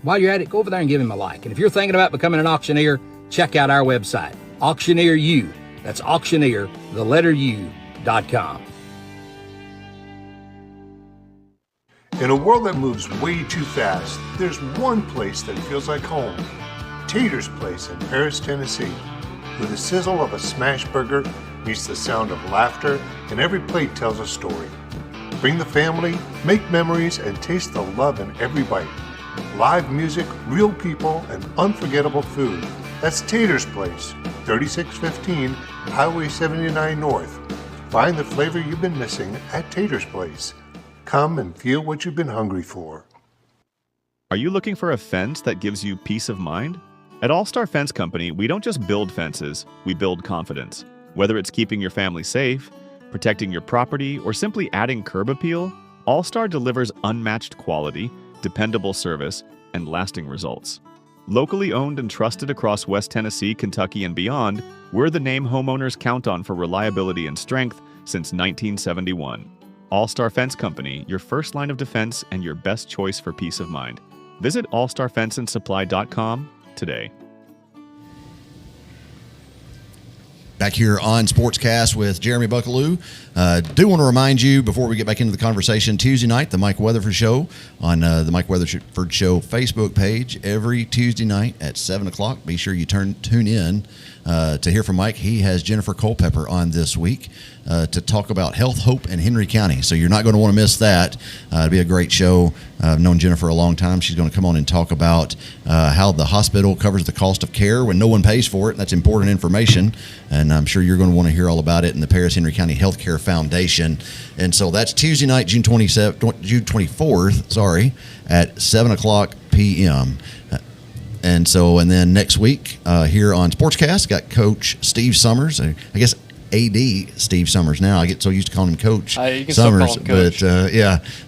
While you're at it, go over there and give him a like. And if you're thinking about becoming an auctioneer, check out our website, Auctioneer U. That's auctioneer, the letter U.com. In a world that moves way too fast, there's one place that feels like home. Tater's Place in Paris, Tennessee, where the sizzle of a smash burger meets the sound of laughter, and every plate tells a story. Bring the family, make memories, and taste the love in every bite. Live music, real people, and unforgettable food. That's Tater's Place, 3615 Highway 79 North. Find the flavor you've been missing at Tater's Place. Come and feel what you've been hungry for. Are you looking for a fence that gives you peace of mind? At All Star Fence Company, we don't just build fences, we build confidence. Whether it's keeping your family safe, protecting your property, or simply adding curb appeal, All Star delivers unmatched quality, dependable service, and lasting results. Locally owned and trusted across West Tennessee, Kentucky, and beyond, we're the name homeowners count on for reliability and strength since 1971. All-Star Fence Company, your first line of defense and your best choice for peace of mind. Visit allstarfenceandsupply.com today. Back here on SportsCast with Jeremy Buckelew. Do want to remind you, before we get back into the conversation, Tuesday night, the Mike Weatherford Show on the Mike Weatherford Show Facebook page every Tuesday night at 7 o'clock. Be sure you tune in to hear from Mike. He has Jennifer Culpepper on this week to talk about health, hope, and Henry County. So you're not going to want to miss that. It'll be a great show. I've known Jennifer a long time. She's going to come on and talk about how the hospital covers the cost of care when no one pays for it. That's important information, and I'm sure you're going to want to hear all about it in the Paris Henry County Healthcare Foundation. And so that's Tuesday night, June 24th, at 7 o'clock p.m. And then next week here on SportsCast, got Coach Steve Summers. I guess AD Steve Summers now. I get so used to calling him Coach you can Summers. still call him Coach.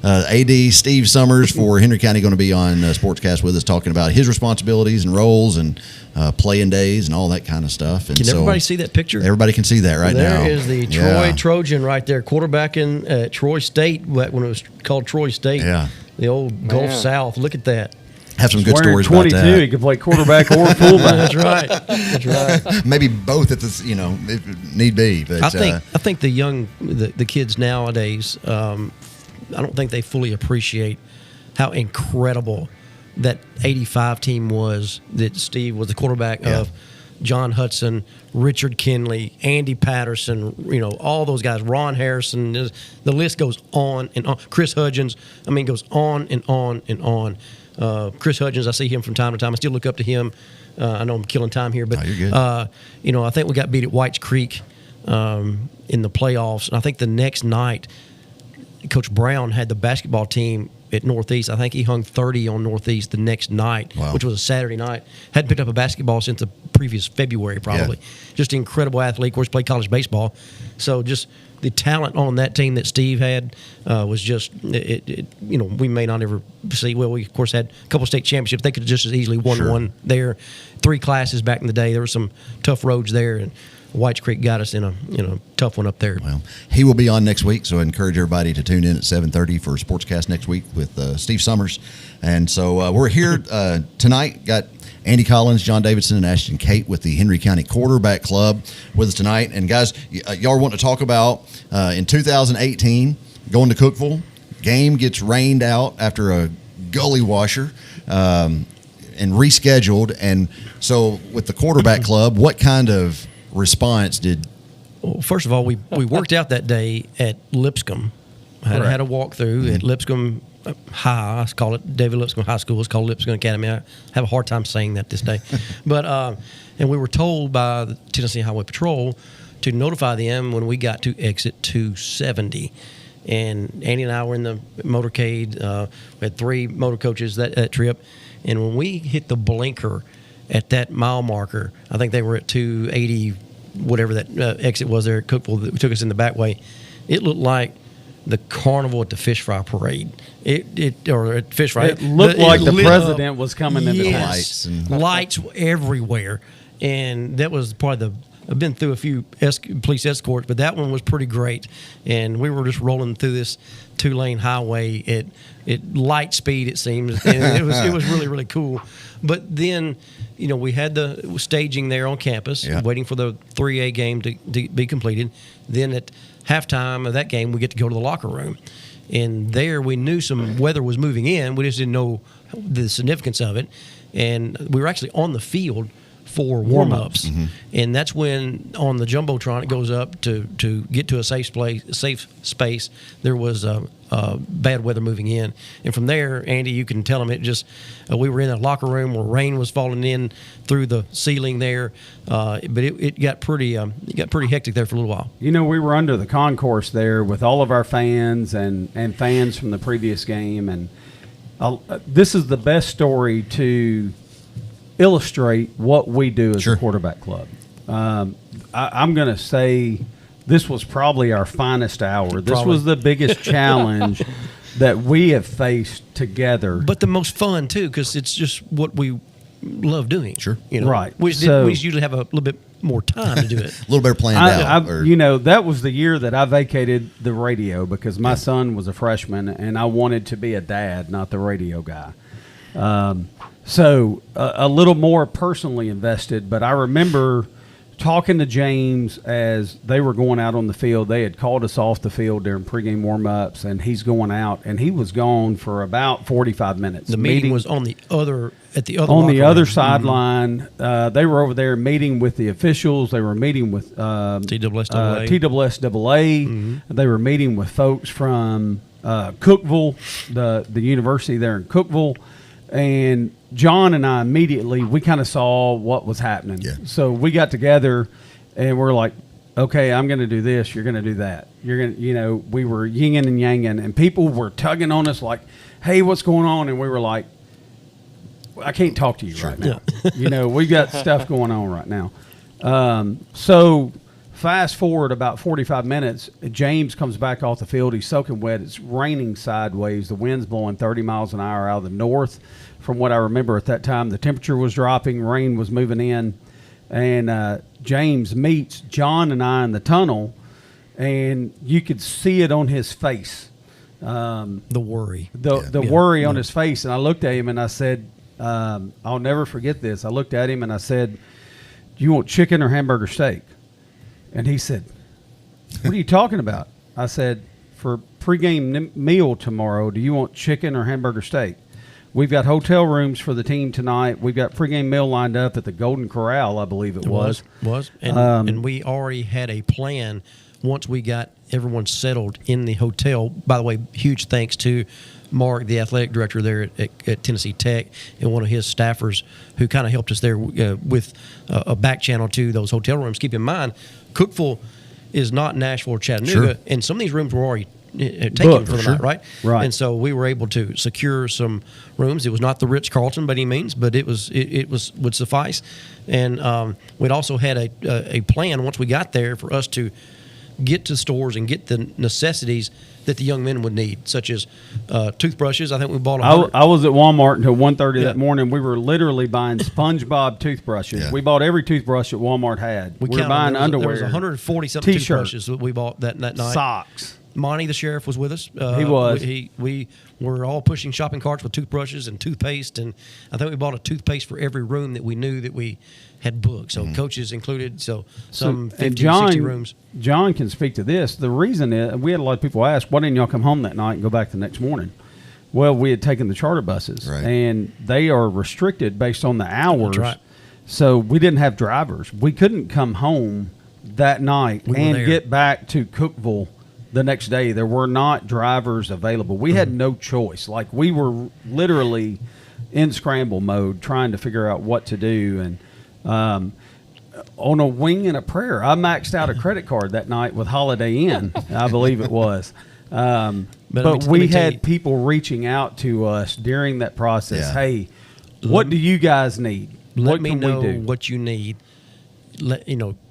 But AD Steve Summers for Henry County going to be on SportsCast with us, talking about his responsibilities and roles and playing days and all that kind of stuff. And can everybody see that picture? Everybody can see that right now. There is the Troy Trojan right there, quarterbacking at Troy State when it was called Troy State. Yeah. The old Gulf South. Look at that. have some good wearing stories 22, about that. he could play quarterback or fullback. That's right. That's right. Maybe both at this, if need be. But I think the kids nowadays, I don't think they fully appreciate how incredible that '85 team was. That Steve was the quarterback of. John Hudson, Richard Kinley, Andy Patterson, all those guys, Ron Harrison, the list goes on and on. Chris Hudgens, goes on and on and on. Chris Hudgens, I see him from time to time. I still look up to him. I know I'm killing time here, but you're good. I think we got beat at Whites Creek in the playoffs. And I think the next night, Coach Brown had the basketball team at Northeast. I think he hung 30 on Northeast the next night, which was a Saturday night. Hadn't picked up a basketball since the previous February, probably. Just an incredible athlete. Of course, played college baseball. So just the talent on that team that Steve had was just, we may not ever see. Well, we, of course, had a couple state championships. They could have just as easily won one there. 3 classes back in the day. There were some tough roads there, and Whites Creek got us in a tough one up there. Well, he will be on next week, so I encourage everybody to tune in at 7:30 for SportsCast next week with Steve Summers. And so we're here tonight. Got Andy Collins, John Davidson, and Ashton Cate with the Henry County Quarterback Club with us tonight. And guys, y'all want to talk about in 2018 going to Cookeville. Game gets rained out after a gully washer. And rescheduled. And so with the Quarterback Club, what kind of response did? Well, first of all, we worked out that day at Lipscomb. Had a walkthrough at Lipscomb High. I call it David Lipscomb High School. It's called Lipscomb Academy. I have a hard time saying that this day. But and we were told by the Tennessee Highway Patrol to notify them when we got to exit 270. And Andy and I were in the motorcade. We had 3 motor coaches that trip. And when we hit the blinker at that mile marker, I think they were at 280, whatever that exit was there at Cookeville that took us in the back way. It looked like the carnival at the fish fry parade. Or at fish fry. It looked like the president was coming into lights. Lights everywhere. And that was probably I've been through a few police escorts, but that one was pretty great. And we were just rolling through this 2-lane highway at light speed, it seems, and it was really, really cool. But then, we had the staging there on campus, waiting for the 3A game to be completed. Then at halftime of that game, we get to go to the locker room. And there we knew some weather was moving in. We just didn't know the significance of it. And we were actually on the field for warm-ups. And that's when on the Jumbotron it goes up to get to a safe space. There was bad weather moving in. And from there, Andy, you can tell them it just we were in a locker room where rain was falling in through the ceiling there. But it got pretty hectic there for a little while. We were under the concourse there with all of our fans and fans from the previous game. And this is the best story to illustrate what we do as a quarterback club. I'm going to say this was probably our finest hour. This was the biggest challenge that we have faced together. But the most fun, too, because it's just what we love doing. Right. We usually have a little bit more time to do it. A little better planned out. That was the year that I vacated the radio because my son was a freshman, and I wanted to be a dad, not the radio guy. So a little more personally invested, but I remember talking to James as they were going out on the field. They had called us off the field during pregame warm-ups, and he's going out, and he was gone for about 45 minutes. The meeting was on the other sideline. They were over there meeting with the officials. They were meeting with TSSAA. They were meeting with folks from Cookeville, the university there in Cookeville. And John and I immediately, we kind of saw what was happening. So we got together and we're like, okay, I'm going to do this. You're going to do that. You're going to, we were yinging and yanging, and people were tugging on us like, hey, what's going on? And we were like, I can't talk to you right now. We've got stuff going on right now. So fast forward about 45 minutes, James comes back off the field. He's soaking wet. It's raining sideways. The wind's blowing 30 miles an hour out of the north. From what I remember at that time, the temperature was dropping. Rain was moving in. And James meets John and I in the tunnel, and you could see it on his face. The worry. The worry on his face. And I looked at him and I said, I'll never forget this. I looked at him and I said, "Do you want chicken or hamburger steak?" And he said, "What are you talking about?" I said, "For pregame meal tomorrow, do you want chicken or hamburger steak? We've got hotel rooms for the team tonight. We've got pregame meal lined up at the Golden Corral, I believe it was. And we already had a plan once we got everyone settled in the hotel. By the way, huge thanks to Mark, the athletic director there at Tennessee Tech, and one of his staffers who kind of helped us there with a back channel to those hotel rooms. Keep in mind, Cookeville is not Nashville or Chattanooga, and some of these rooms were already taken for the night, right? Right. And so we were able to secure some rooms. It was not the Ritz-Carlton by any means, but it would suffice. And we'd also had a plan once we got there for us to get to stores and get the necessities that the young men would need, such as toothbrushes. I think we bought I was at Walmart until 1:30 that morning. We were literally buying SpongeBob toothbrushes. Yeah. We bought every toothbrush that Walmart had. We were buying underwear. There was 140-something toothbrushes that we bought that night. Socks. Monty, the sheriff, was with us. He was. We were all pushing shopping carts with toothbrushes and toothpaste, and I think we bought a toothpaste for every room that we knew that we had booked. So coaches included, so some 50, 60 rooms. John can speak to this. The reason is, we had a lot of people ask, why didn't y'all come home that night and go back the next morning? Well, we had taken the charter buses, and they are restricted based on the hours. That's right. So we didn't have drivers. We couldn't come home that night and get back to Cookeville the next day. There were not drivers available. We had no choice. Like, we were literally in scramble mode trying to figure out what to do. And on a wing and a prayer, I maxed out a credit card that night with Holiday Inn, I believe it was. But we had people reaching out to us during that process. Yeah. Hey, what do you guys need? Let me know what you need.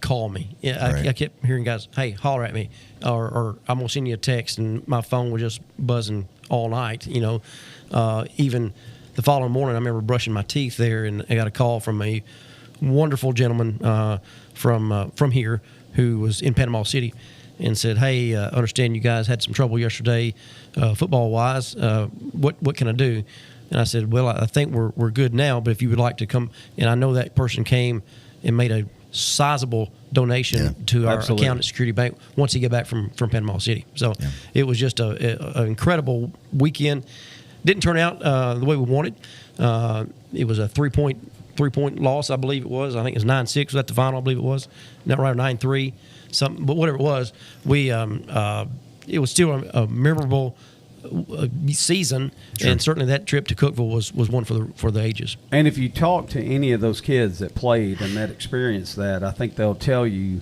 Call me. Yeah, I kept hearing guys, hey, holler at me, or I'm gonna send you a text, and my phone was just buzzing all night. Even the following morning, I remember brushing my teeth there, and I got a call from a wonderful gentleman from here who was in Panama City, and said, hey, understand you guys had some trouble yesterday, football wise. What can I do? And I said, well, I think we're good now, but if you would like to come, and I know that person came and made a sizable donation to our account at Security Bank once he got back from Panama City. So it was just an incredible weekend. Didn't turn out the way we wanted. It was a three-point loss, I believe it was. I think it was 9-6 was that the final, I believe it was. Not right, 9-3, something. But whatever it was, it was still a memorable season, and certainly that trip to Cookeville was one for the ages. And if you talk to any of those kids that played and that experienced that, I think they'll tell you,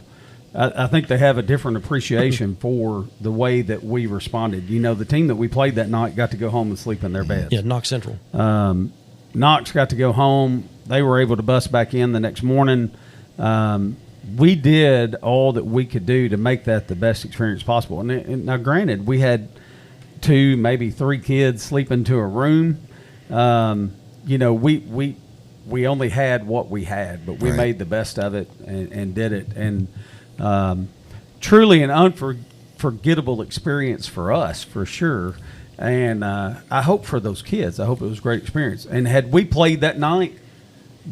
I think they have a different appreciation for the way that we responded. The team that we played that night got to go home and sleep in their beds. Yeah, Knox Central. Knox got to go home. They were able to bus back in the next morning. We did all that we could do to make that the best experience possible. And now, granted, we had 2, maybe 3 kids sleep into a room. We only had what we had, but we made the best of it and did it. And truly an unforgettable experience for us, for sure. And I hope for those kids, I hope it was a great experience. And had we played that night,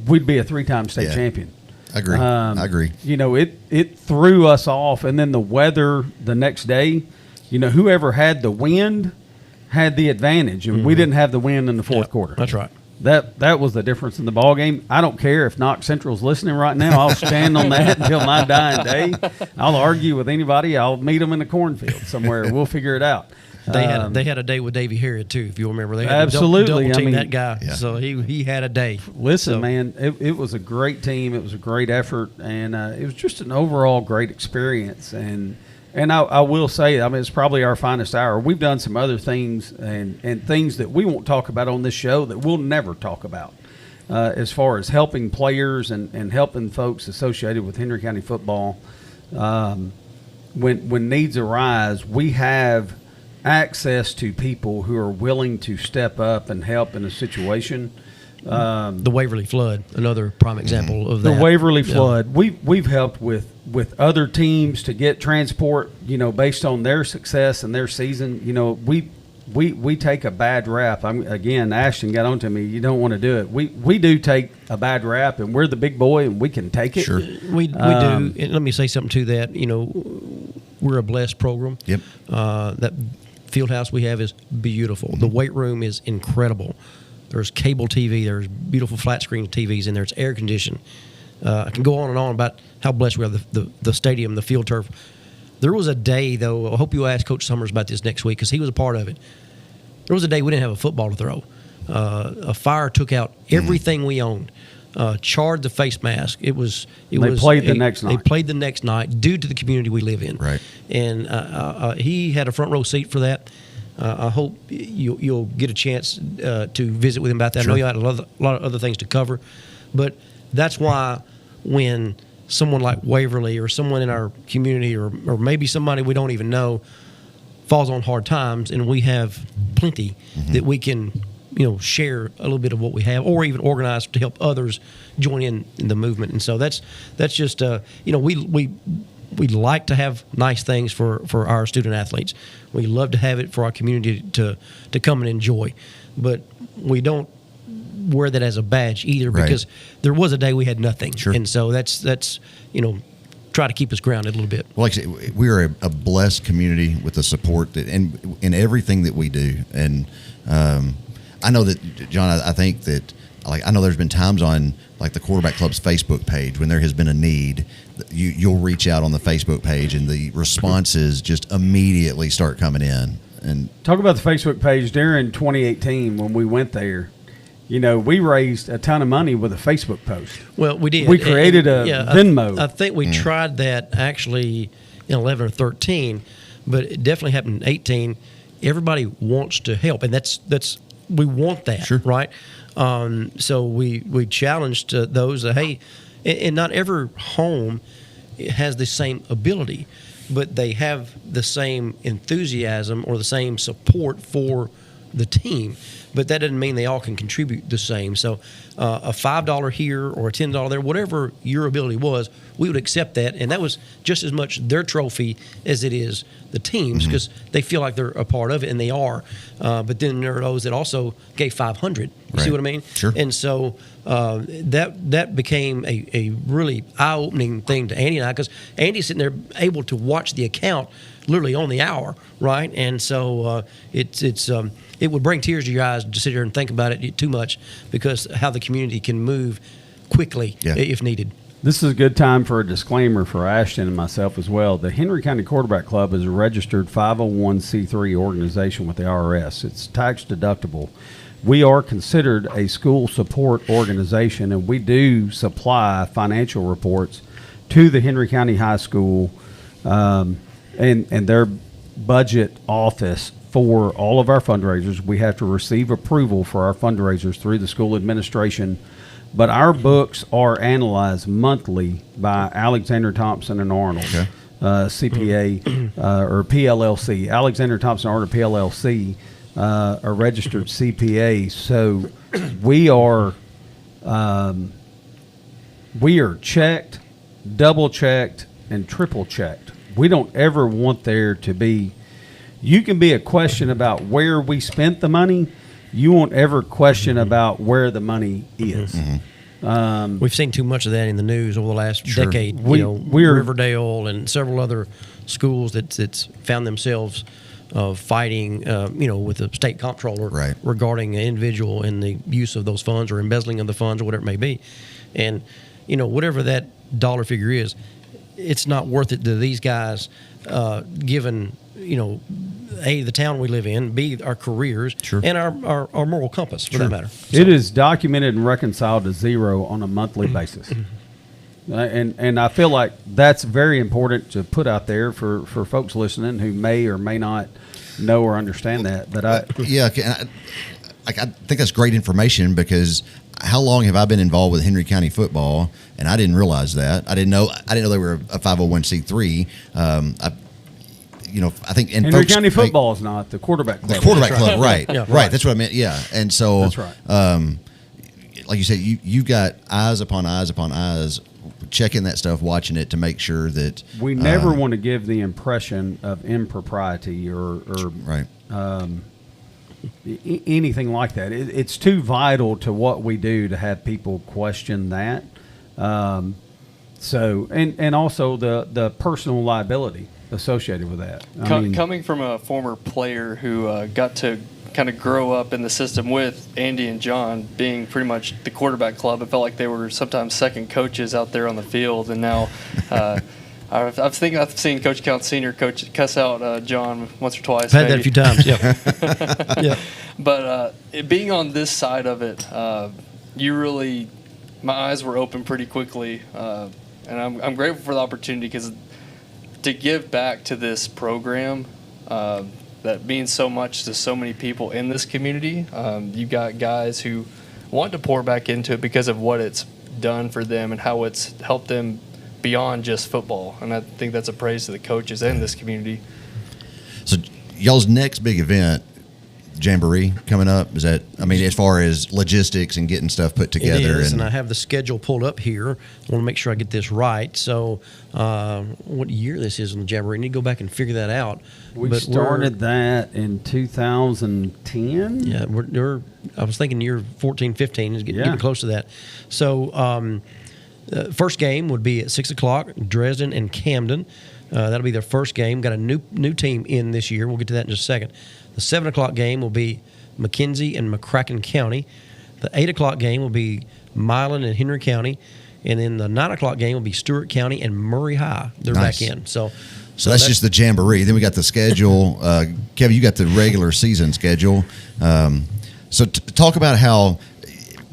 we'd be a 3-time state champion. I agree. It threw us off. And then the weather the next day, whoever had the wind had the advantage, and we didn't have the wind in the fourth quarter. That's right. That was the difference in the ball game. I don't care if Knox Central's listening right now. I'll stand on that until my dying day. I'll argue with anybody. I'll meet them in the cornfield somewhere. We'll figure it out. They had a day with Davey Harrod too, if you remember. They had absolutely double team that guy, so he had a day. Listen, man, it was a great team. It was a great effort, and it was just an overall great experience. And I will say, it's probably our finest hour. We've done some other things and things that we won't talk about on this show that we'll never talk about as far as helping players and helping folks associated with Henry County football. When needs arise, we have access to people who are willing to step up and help in a situation. The Waverly Flood, another prime example of that. The Waverly Flood. We've helped with other teams to get transport, based on their success and their season. we take a bad rap. Again, Ashton got on to me. You don't want to do it. We do take a bad rap, and we're the big boy, and we can take it. Sure. We do. And let me say something to that. We're a blessed program. Yep. That field house we have is beautiful. The weight room is incredible. There's cable TV. There's beautiful flat screen TVs in there. It's air conditioned. I can go on and on about how blessed we are, the stadium, the field turf. There was a day, though, I hope you'll ask Coach Summers about this next week because he was a part of it. There was a day we didn't have a football to throw. A fire took out everything we owned, charred the face mask. They played the next night. They played the next night due to the community we live in. Right. And he had a front row seat for that. I hope you'll get a chance to visit with him about that. Sure. I know you had a lot of other things to cover, but that's why when someone like Waverly or someone in our community or maybe somebody we don't even know falls on hard times and we have plenty that we can share a little bit of what we have or even organize to help others join in the movement. And so that's just we like to have nice things for our student athletes. We love to have it for our community to come and enjoy, but we don't wear that as a badge either because there was a day we had nothing. Sure. And so that's try to keep us grounded a little bit. Well, like I say, we are a blessed community with the support and in everything that we do. And I know that, John, I think that I know there's been times on like the Quarterback Club's Facebook page when there has been a need, you'll reach out on the Facebook page and the responses just immediately start coming in. And talk about the Facebook page during 2018 when we went there. We raised a ton of money with a Facebook post. Well, we did. We created a Venmo. I think we tried that actually in 11 or 13, but it definitely happened in 18. Everybody wants to help, and that's we want that, sure. Right? So we challenged those that, hey, and not every home has the same ability, but they have the same enthusiasm or the same support for the team. But that doesn't mean they all can contribute the same. So a $5 here or a $10 there, whatever your ability was, we would accept that. And that was just as much their trophy as it is the team's because they feel like they're a part of it, and they are. But then there are those that also gave $500. You see what I mean? Sure. And so that became a really eye-opening thing to Andy and I because Andy's sitting there able to watch the account literally on the hour, right? And so it would bring tears to your eyes to sit here and think about it too much because how the community can move quickly if needed. This is a good time for a disclaimer for Ashton and myself as well. The Henry County Quarterback Club is a registered 501c3 organization with the IRS. It's tax deductible. We are considered a school support organization, and we do supply financial reports to the Henry County High School and their budget office for all of our fundraisers. We have to receive approval for our fundraisers through the school administration, but our books are analyzed monthly by Alexander Thompson and Arnold, CPA or PLLC. Alexander Thompson Arnold PLLC, a registered CPA. So we are checked, double checked, and triple checked. We don't ever want there to be. You can be a question about where we spent the money. You won't ever question about where the money is. We've seen too much of that in the news over the last decade. We're Riverdale and several other schools that's found themselves fighting, with the state comptroller regarding an individual and the use of those funds or embezzling of the funds or whatever it may be. And, whatever that dollar figure is, it's not worth it to these guys given, A, the town we live in, B, our careers, and our moral compass, for that matter. So. It is documented and reconciled to zero on a monthly basis. And I feel like that's very important to put out there for folks listening who may or may not know or understand that. But I think that's great information because how long have I been involved with Henry County football, and I didn't realize that. I didn't know they were a 501c3. I think Henry County football is not the quarterback club. The quarterback club, right? Yeah, right. That's what I meant. Yeah, and so that's right. Like you said, you got eyes upon eyes upon eyes checking that stuff, watching it to make sure that we never want to give the impression of impropriety or anything like that. It's too vital to what we do to have people question that. So also the personal liability associated with that. Coming from a former player who got to kind of grow up in the system with Andy and John being pretty much the quarterback club, it felt like they were sometimes second coaches out there on the field. And now I've seen Coach Count Senior coach cuss out John once or twice. I've had that a few times, yeah. Yeah. But being on this side of it, my eyes were open pretty quickly. And I'm grateful for the opportunity because to give back to this program that means so much to so many people in this community. You got guys who want to pour back into it because of what it's done for them and how it's helped them beyond just football. And I think that's a praise to the coaches and this community. So y'all's next big event, Jamboree, coming up, is that, as far as logistics and getting stuff put together? It is, and I have the schedule pulled up here. I want to make sure I get this right. So what year this is on the Jamboree, I need to go back and figure that out. We started that in 2010. Yeah, I was thinking year 14, 15 is getting close to that. So first game would be at 6 o'clock, Dresden and Camden. That'll be their first game. Got a new team in this year. We'll get to that in just a second. The 7 o'clock game will be McKenzie and McCracken County. The 8 o'clock game will be Milan and Henry County. And then the 9 o'clock game will be Stewart County and Murray High. They're back in. So that's just the Jamboree. Then we got the schedule. Kevin, you got the regular season schedule. So talk about how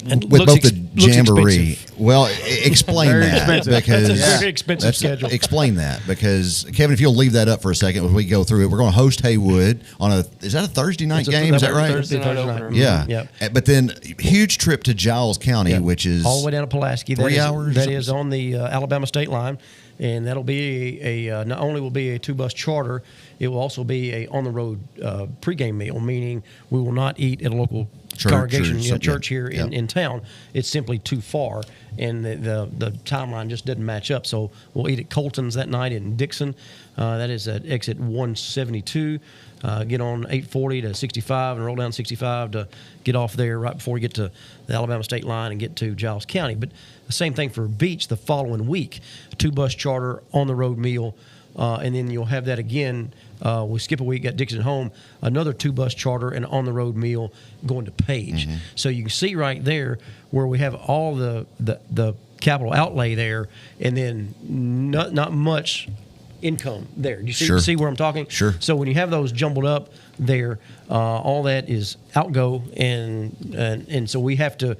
with both the Jamboree. Well, explain that because that's a very expensive schedule. Explain that because Kevin, if you'll leave that up for a second as we go through it, we're going to host Haywood on is that a Thursday night game? Is that right? Thursday night opener. Yeah. Yep. But then huge trip to Giles County, which is all the way down to Pulaski. 3 hours. That is on the Alabama state line, and that'll be not only will be a 2-bus charter, it will also be a on the road pregame meal, meaning we will not eat at a local congregation, church here in town. It's simply too far, and the timeline just doesn't match up. So we'll eat at Colton's that night in Dixon. That is at exit 172. Get on 840 to 65 and roll down 65 to get off there right before we get to the Alabama state line and get to Giles County. But the same thing for Beach the following week, a 2-bus charter on the road meal, and then you'll have that again. We skip a week, got Dixon home, another 2-bus charter and on-the-road meal going to Page. Mm-hmm. So you can see right there where we have all the capital outlay there and then not much income there. You see where I'm talking? Sure. So when you have those jumbled up there, all that is outgo, and so we have to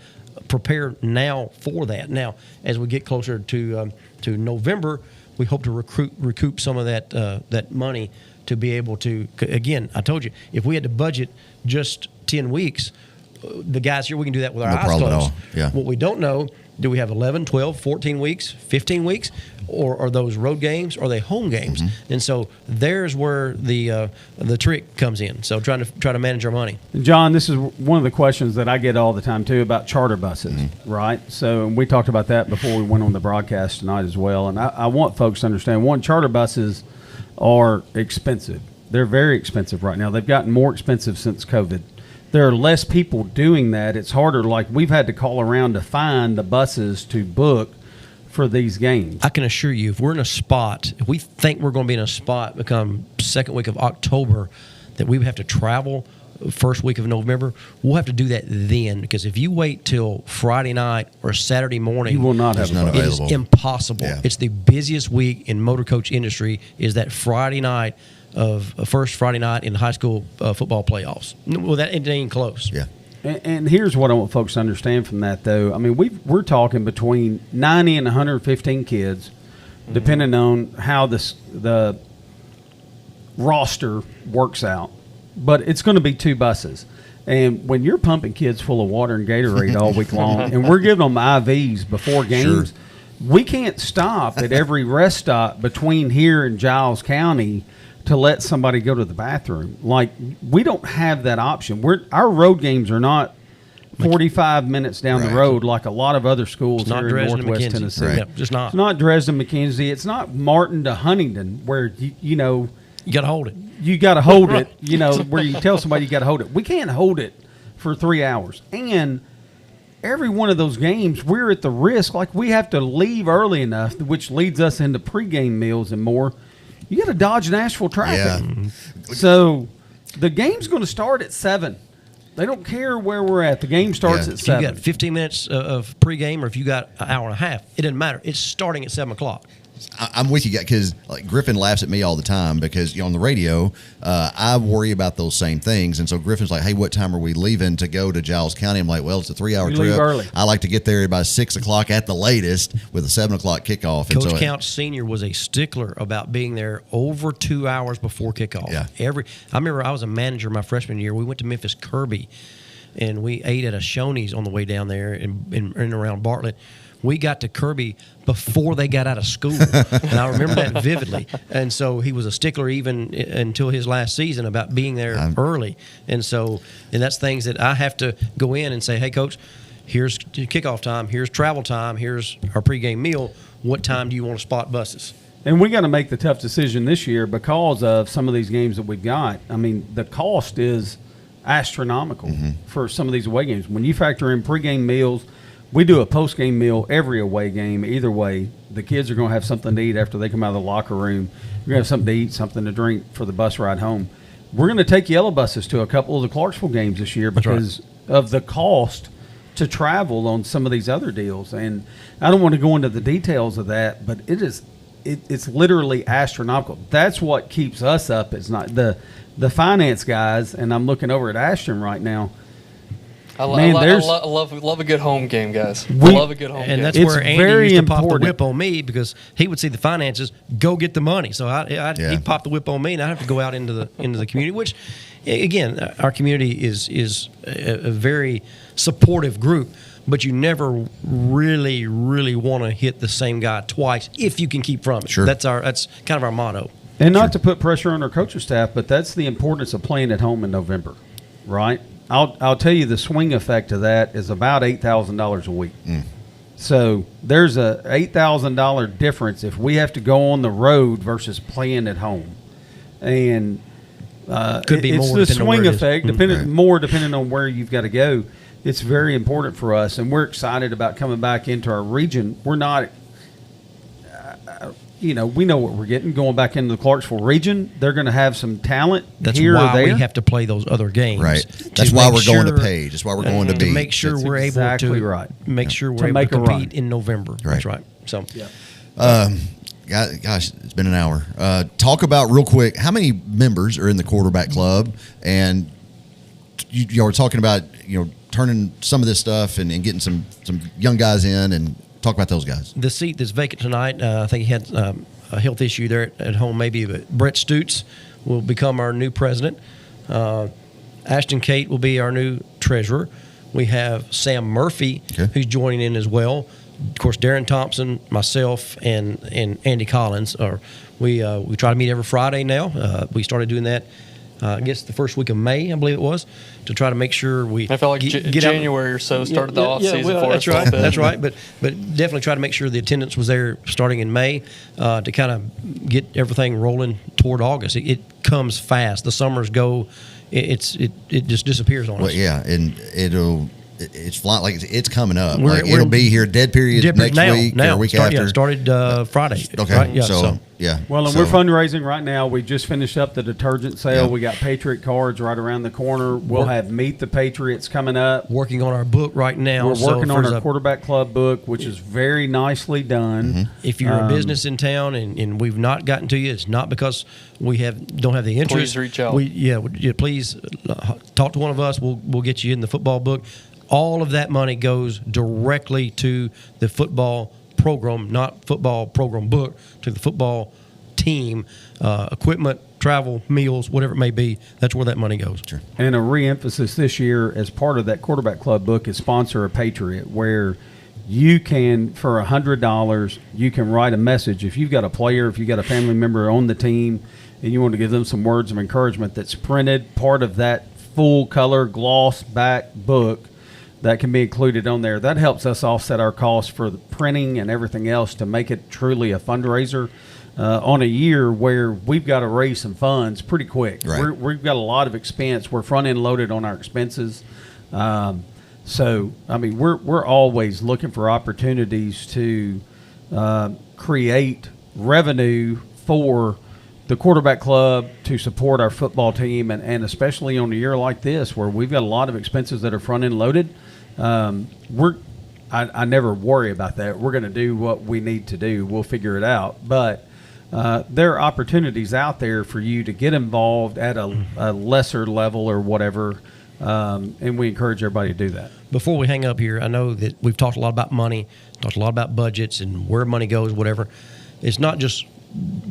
prepare now for that. Now, as we get closer to November, we hope to recoup some of that money to be able to, again, I told you, if we had to budget just 10 weeks, the guys here, we can do that with our eyes closed. At all. Yeah. What we don't know, do we have 11, 12, 14 weeks, 15 weeks, or are those road games, or are they home games? Mm-hmm. And so there's where the trick comes in. So try to manage our money. John, this is one of the questions that I get all the time too about charter buses, right? So we talked about that before we went on the broadcast tonight as well. And I want folks to understand, one, charter buses are expensive. They're very expensive right now. They've gotten more expensive since COVID. There are less people doing that. It's harder. Like, we've had to call around to find the buses to book for these games. I can assure you, if we're in a spot, if we think we're going to be in a spot become second week of October, that we would have to travel first week of November, we'll have to do that then. Because if you wait till Friday night or Saturday morning, you will not have none available. It is impossible. Yeah. It's the busiest week in motor coach industry is that Friday night of first Friday night in high school football playoffs. Well, that it ain't close. Yeah. And here's what I want folks to understand from that, though. I mean, we're talking between 90 and 115 kids, depending on how the roster works out. But it's going to be 2 buses. And when you're pumping kids full of water and Gatorade all week long, and we're giving them IVs before games, we can't stop at every rest stop between here and Giles County to let somebody go to the bathroom. Like, we don't have that option. Our road games are not 45 minutes down the road like a lot of other schools here in Northwest Tennessee. Right. Yep, just not. It's not Dresden, McKenzie. It's not Martin to Huntington, where, you know, You got to hold it. You got to hold it, where you tell somebody you got to hold it. We can't hold it for 3 hours. And every one of those games, we're at the risk. Like, we have to leave early enough, which leads us into pregame meals and more. You got to dodge Nashville traffic. Yeah. So the game's going to start at 7. They don't care where we're at. The game starts at 7. You got 15 minutes of pregame, or if you got an hour and a half, it doesn't matter. It's starting at 7 o'clock. I'm with you, because like Griffin laughs at me all the time because on the radio, I worry about those same things. And so Griffin's like, hey, what time are we leaving to go to Giles County? I'm like, well, it's a 3-hour trip. Leave early. I like to get there by 6 o'clock at the latest with a 7 o'clock kickoff. Coach Count Sr. was a stickler about being there over 2 hours before kickoff. Yeah. I remember I was a manager my freshman year. We went to Memphis Kirby, and we ate at a Shoney's on the way down there in around Bartlett. We got to Kirby before they got out of school, and I remember that vividly. And so he was a stickler even until his last season about being there early. And that's things that I have to go in and say, hey, Coach, here's kickoff time, here's travel time, here's our pregame meal. What time do you want to spot buses? And we got to make the tough decision this year because of some of these games that we've got. I mean, the cost is astronomical for some of these away games. When you factor in pregame meals, we do a post-game meal every away game. Either way, the kids are going to have something to eat after they come out of the locker room. You're going to have something to eat, something to drink for the bus ride home. We're going to take yellow buses to a couple of the Clarksville games this year because of the cost to travel on some of these other deals. And I don't want to go into the details of that, but it's literally astronomical. That's what keeps us up. It's not the finance guys, and I'm looking over at Ashton right now. I love a good home game, guys. Love a good home game. And that's It's where Andy very used to pop the important. whip on me because he would see the finances, go get the money. So he'd pop the whip on me, and I have to go out into the community, which, again, our community is a very supportive group, but you never really, really want to hit the same guy twice if you can keep from it. Sure. That's kind of our motto. And not to put pressure on our coaching staff, but that's the importance of playing at home in November, right? I'll tell you the swing effect of that is about $8,000 a week. So there's a $8,000 difference if we have to go on the road versus playing at home, and Could be it's more the depending on swing where it is. effect, depending on where you've got to go. It's very important for us, and we're excited about coming back into our region. We're not. We know what we're getting. Going back into the Clarksville region, they're going to have some talent That's here or why there. we have to play those other games. Right. to That's why make we're going to sure- Page. That's why we're going to to Beat. make sure That's we're exactly able to right. make sure we're To able make to a run. compete in November. That's right. So Gosh, it's been an hour. Talk about real quick, how many members are in the quarterback club? And you were talking about, turning some of this stuff and getting some young guys in, and talk about those guys. the seat that's vacant tonight, I think he had a health issue there at home maybe, but Brett Stutz will become our new president. Ashton Kate will be our new treasurer. We have Sam Murphy, who's joining in as well. Of course, Darren Thompson, myself, and Andy Collins. We try to meet every Friday now. We started doing that, I guess, the first week of May, I believe it was, to try to make sure we. I felt like get January or so started the off season for us. That's right. That's right. But definitely try to make sure the attendance was there starting in May to kind of get everything rolling toward August. It comes fast. The summers go. It just disappears on us. Well, yeah, and it's flying, like it's coming up. It'll be here dead period next week or week after. Yeah, it started Friday. Okay, right? Yeah, so yeah. Well, and we're fundraising right now. We just finished up the detergent sale. Yeah. We got Patriot cards right around the corner. We'll have Meet the Patriots coming up. Working on our book right now. We're working on our quarterback club book, which is very nicely done. If you're a business in town and we've not gotten to you, it's not because we don't have the interest. Please reach out. Please talk to one of us. We'll get you in the football book. All of that money goes directly to the football program, not football program book, to the football team, equipment, travel, meals, whatever it may be. That's where that money goes. Sure. And a re-emphasis this year as part of that quarterback club book is sponsor a Patriot, where you can, for $100, you can write a message. If you've got a player, if you've got a family member on the team, and you want to give them some words of encouragement, that's printed, part of that full color gloss back book. that can be included on there. That helps us offset our costs for the printing and everything else to make it truly a fundraiser on a year where we've got to raise some funds pretty quick. Right. We've got a lot of expense. We're front-end loaded on our expenses. So, I mean, we're always looking for opportunities to create revenue for the quarterback club to support our football team, and especially on a year like this where we've got a lot of expenses that are front-end loaded. I never worry about that. We're going to do what we need to do. We'll figure it out. But there are opportunities out there for you to get involved at a lesser level or whatever, and we encourage everybody to do that. Before we hang up here, I know that we've talked a lot about money, talked a lot about budgets and where money goes, whatever. It's not just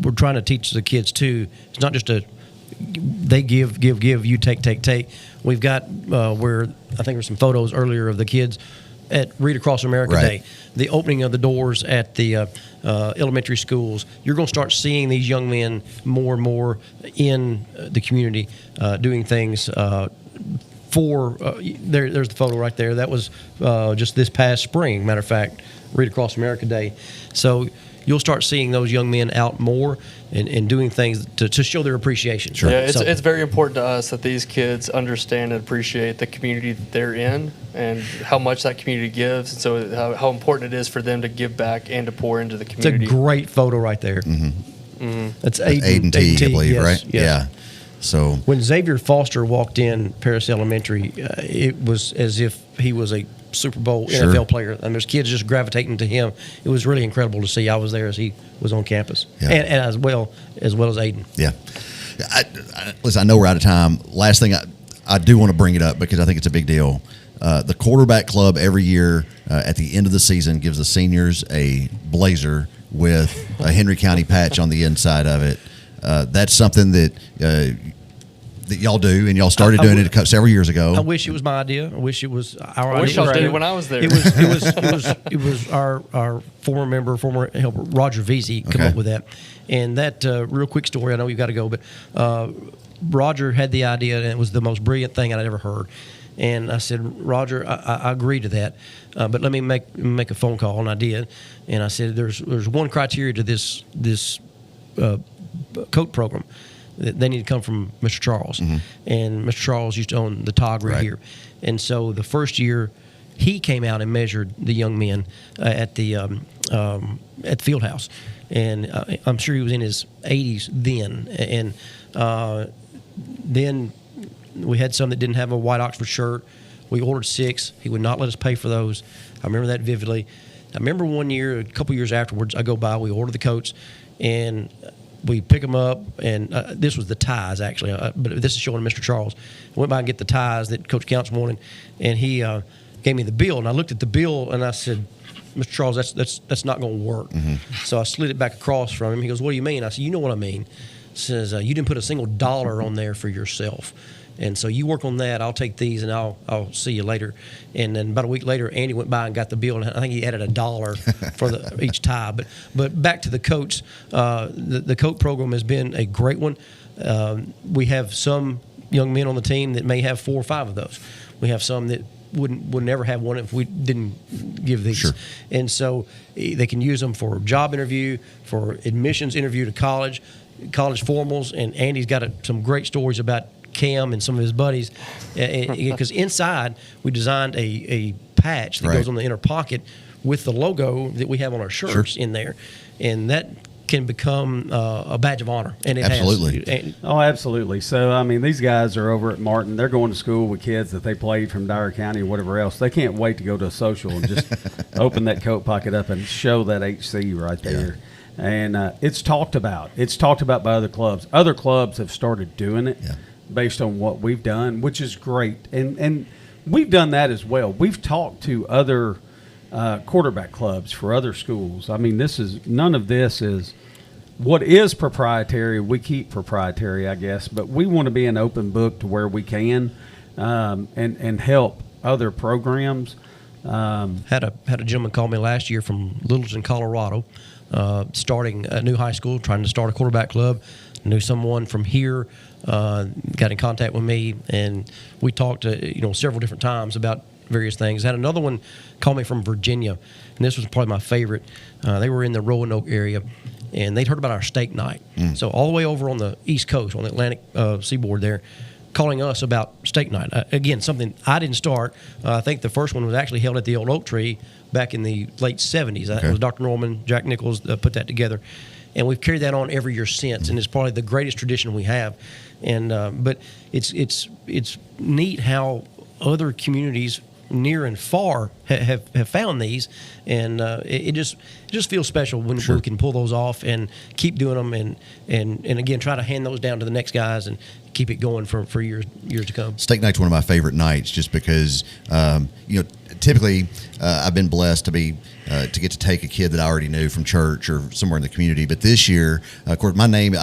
we're trying to teach the kids too. It's not just they give, you take. We've got where I think there's some photos earlier of the kids at Read Across America Day, the opening of the doors at the elementary schools. You're going to start seeing these young men more and more in the community doing things there's the photo right there. That was just this past spring, matter of fact, Read Across America Day. So you'll start seeing those young men out more and doing things to show their appreciation. Sure. Yeah, it's very important to us that these kids understand and appreciate the community that they're in and how much that community gives, and so how important it is for them to give back and to pour into the community. It's a great photo right there. That's Aiden T, I believe, yes, right? Yes. Yeah. So when Xavier Foster walked in Paris Elementary, it was as if he was a Super Bowl NFL player, and there's kids just gravitating to him. It was really incredible to see. I was there as he was on campus, and as well as Aiden. Yeah. Listen, I know we're out of time. Last thing, I do want to bring it up because I think it's a big deal. The quarterback club every year at the end of the season gives the seniors a blazer with a Henry County patch on the inside of it. That's something that y'all do, and y'all started doing it several years ago. I wish it was my idea. I wish it was our idea. I wish y'all did it when I was there. It was our former helper Roger Veazey come up with that. And that real quick story. I know you've got to go, but Roger had the idea, and it was the most brilliant thing I'd ever heard. And I said, Roger, I agree to that, but let me make a phone call, and I did. And I said, there's one criteria to this coat program. They need to come from Mr. Charles. And Mr. Charles used to own the Tog right here. And so the first year, he came out and measured the young men at the field house. And I'm sure he was in his 80s then. And then we had some that didn't have a white Oxford shirt. We ordered 6. He would not let us pay for those. I remember that vividly. I remember one year, a couple years afterwards, I go by, we order the coats, and we pick them up, and this was the ties, actually, but this is showing Mr. Charles. I went by and get the ties that Coach Counts wanted, and he gave me the bill, and I looked at the bill, and I said, Mr. Charles, that's not going to work. So I slid it back across from him. He goes, what do you mean? I said, you know what I mean. He says, you didn't put a single dollar on there for yourself. And so you work on that. I'll take these, and I'll see you later. And then about a week later, Andy went by and got the bill, and I think he added $1 for each tie. But back to the coats, the coat program has been a great one. We have some young men on the team that may have 4 or 5 of those. We have some that would never have one if we didn't give these. Sure. And so they can use them for job interview, for admissions interview to college formals. And Andy's got some great stories about Cam and some of his buddies, because inside we designed a patch that goes on the inner pocket with the logo that we have on our shirts in there, and that can become a badge of honor. And it Absolutely. Oh, absolutely. So, I mean, these guys are over at Martin. They're going to school with kids that they played from Dyer County or whatever else. They can't wait to go to a social and just open that coat pocket up and show that HC right there. Yeah. And it's talked about. It's talked about by other clubs. Other clubs have started doing it. Yeah. Based on what we've done, which is great. And we've done that as well. We've talked to other quarterback clubs for other schools. I mean, none of this is what is proprietary. We keep proprietary, I guess, but we want to be an open book to where we can and help other programs. Had a gentleman call me last year from Littleton, Colorado, starting a new high school, trying to start a quarterback club. Knew someone from here, got in contact with me, and we talked several different times about various things. I had another one call me from Virginia, and this was probably my favorite. They were in the Roanoke area, and they'd heard about our steak night. So all the way over on the East Coast, on the Atlantic seaboard there, calling us about steak night. Again, something I didn't start. I think the first one was actually held at the old oak tree back in the late 70s. It was Dr. Norman, Jack Nichols put that together. And we've carried that on every year since, and it's probably the greatest tradition we have. And but it's neat how other communities near and far have found these, and it just feels special when we can pull those off and keep doing them, and again try to hand those down to the next guys and keep it going for years to come. Steak night's one of my favorite nights, just because typically I've been blessed to be to get to take a kid that I already knew from church or somewhere in the community. But this year, of course, my name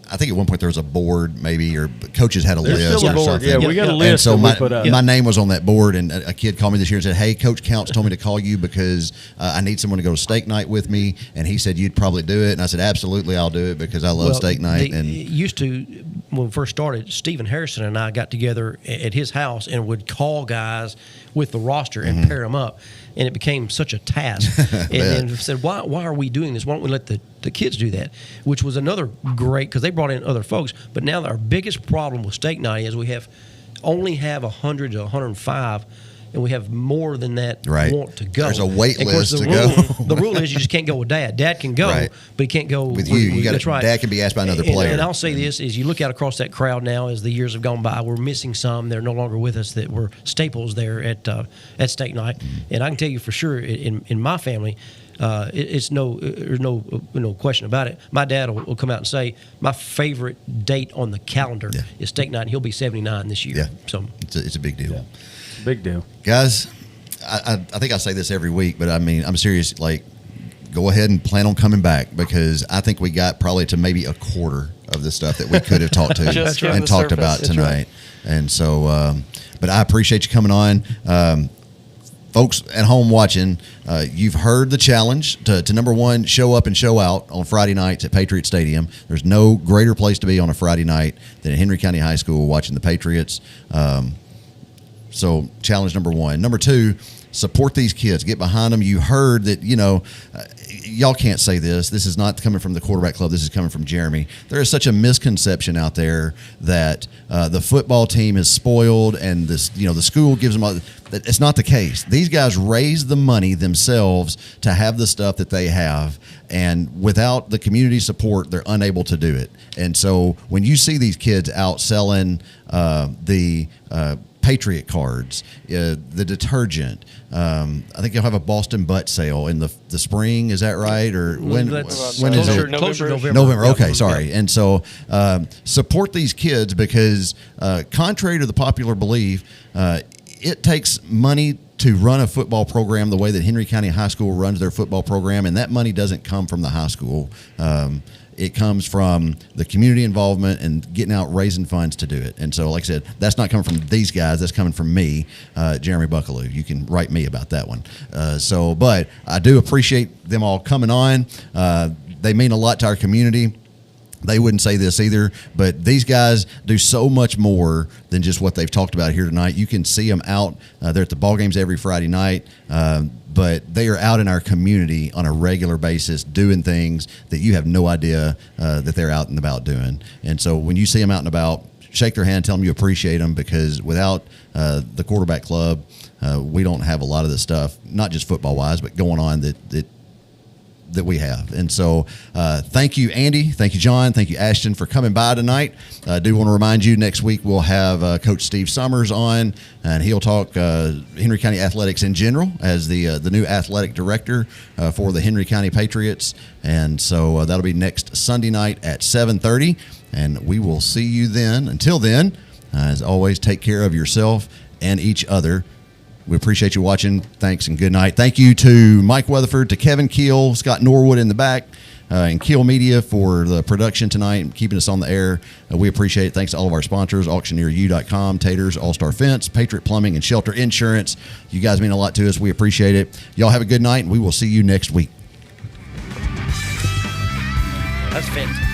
I think at one point there was a board, maybe, or coaches had a list still a or board. something. Yeah, we got a list. And so that we put up. my name was on that board, and a kid called me this year and said, "Hey, Coach Counts told me to call you because I need someone to go to steak night with me, and he said you'd probably do it." And I said, "Absolutely, I'll do it because I love steak night." And it used to, when we first started, Stephen Harrison and I got together at his house and would call guys with the roster and pair them up. And it became such a task. and said, why are we doing this? Why don't we let the kids do that? Which was another great, because they brought in other folks. But now our biggest problem with steak night is we only have 100 to 105, and we have more than that want to go. There's a wait list to go. go. The rule is you just can't go with Dad. Dad can go, but he can't go with you. That's right. Dad can be asked by another player. And I'll say this, is you look out across that crowd now as the years have gone by, we're missing some. They're no longer with us that were staples there at steak night. And I can tell you for sure, in my family, there's no question about it. My dad will come out and say, my favorite date on the calendar is steak night, and he'll be 79 this year. Yeah. So it's a big deal. Yeah. Big deal. Guys, I think I say this every week, but I mean, I'm serious. Like, go ahead and plan on coming back, because I think we got probably to maybe a quarter of the stuff that we could have talked to and talked about tonight. And so, but I appreciate you coming on. Folks at home watching, you've heard the challenge to number one, show up and show out on Friday nights at Patriot Stadium. There's no greater place to be on a Friday night than at Henry County High School watching the Patriots. So challenge number one. Number two, support these kids. Get behind them. You heard that, y'all can't say this. This is not coming from the quarterback club. This is coming from Jeremy. There is such a misconception out there that the football team is spoiled and this, the school gives them all. It's not the case. These guys raise the money themselves to have the stuff that they have, and without the community support, they're unable to do it. And so when you see these kids out selling the Patriot cards, the detergent. I think you'll have a Boston butt sale in the spring. Is that right? Or when is it? Closer to November. Okay, sorry. And so support these kids, because contrary to the popular belief, it takes money to run a football program the way that Henry County High School runs their football program, and that money doesn't come from the high school. It comes from the community involvement and getting out, raising funds to do it. And so, like I said, that's not coming from these guys. That's coming from me, Jeremy Buckelew. You can write me about that one. But I do appreciate them all coming on. They mean a lot to our community. They wouldn't say this either, but these guys do so much more than just what they've talked about here tonight. You can see them out. They're at the ball games every Friday night. But they are out in our community on a regular basis doing things that you have no idea that they're out and about doing. And so when you see them out and about, shake their hand, tell them you appreciate them, because without the quarterback club, we don't have a lot of the stuff, not just football-wise, but going on that we have. And so thank you, Andy. Thank you, John. Thank you, Ashton, for coming by tonight. I do want to remind you, next week we'll have Coach Steve Summers on, and he'll talk Henry County athletics in general as the new athletic director for the Henry County Patriots. And so that'll be next Sunday night at 7:30, and we will see you then. Until then, as always, take care of yourself and each other. We appreciate you watching. Thanks and good night. Thank you to Mike Weatherford, to Kevin Keel, Scott Norwood in the back, and Keel Media for the production tonight and keeping us on the air. We appreciate it. Thanks to all of our sponsors, auctioneeru.com, Taters, All-Star Fence, Patriot Plumbing, and Shelter Insurance. You guys mean a lot to us. We appreciate it. Y'all have a good night, and we will see you next week. That's fantastic.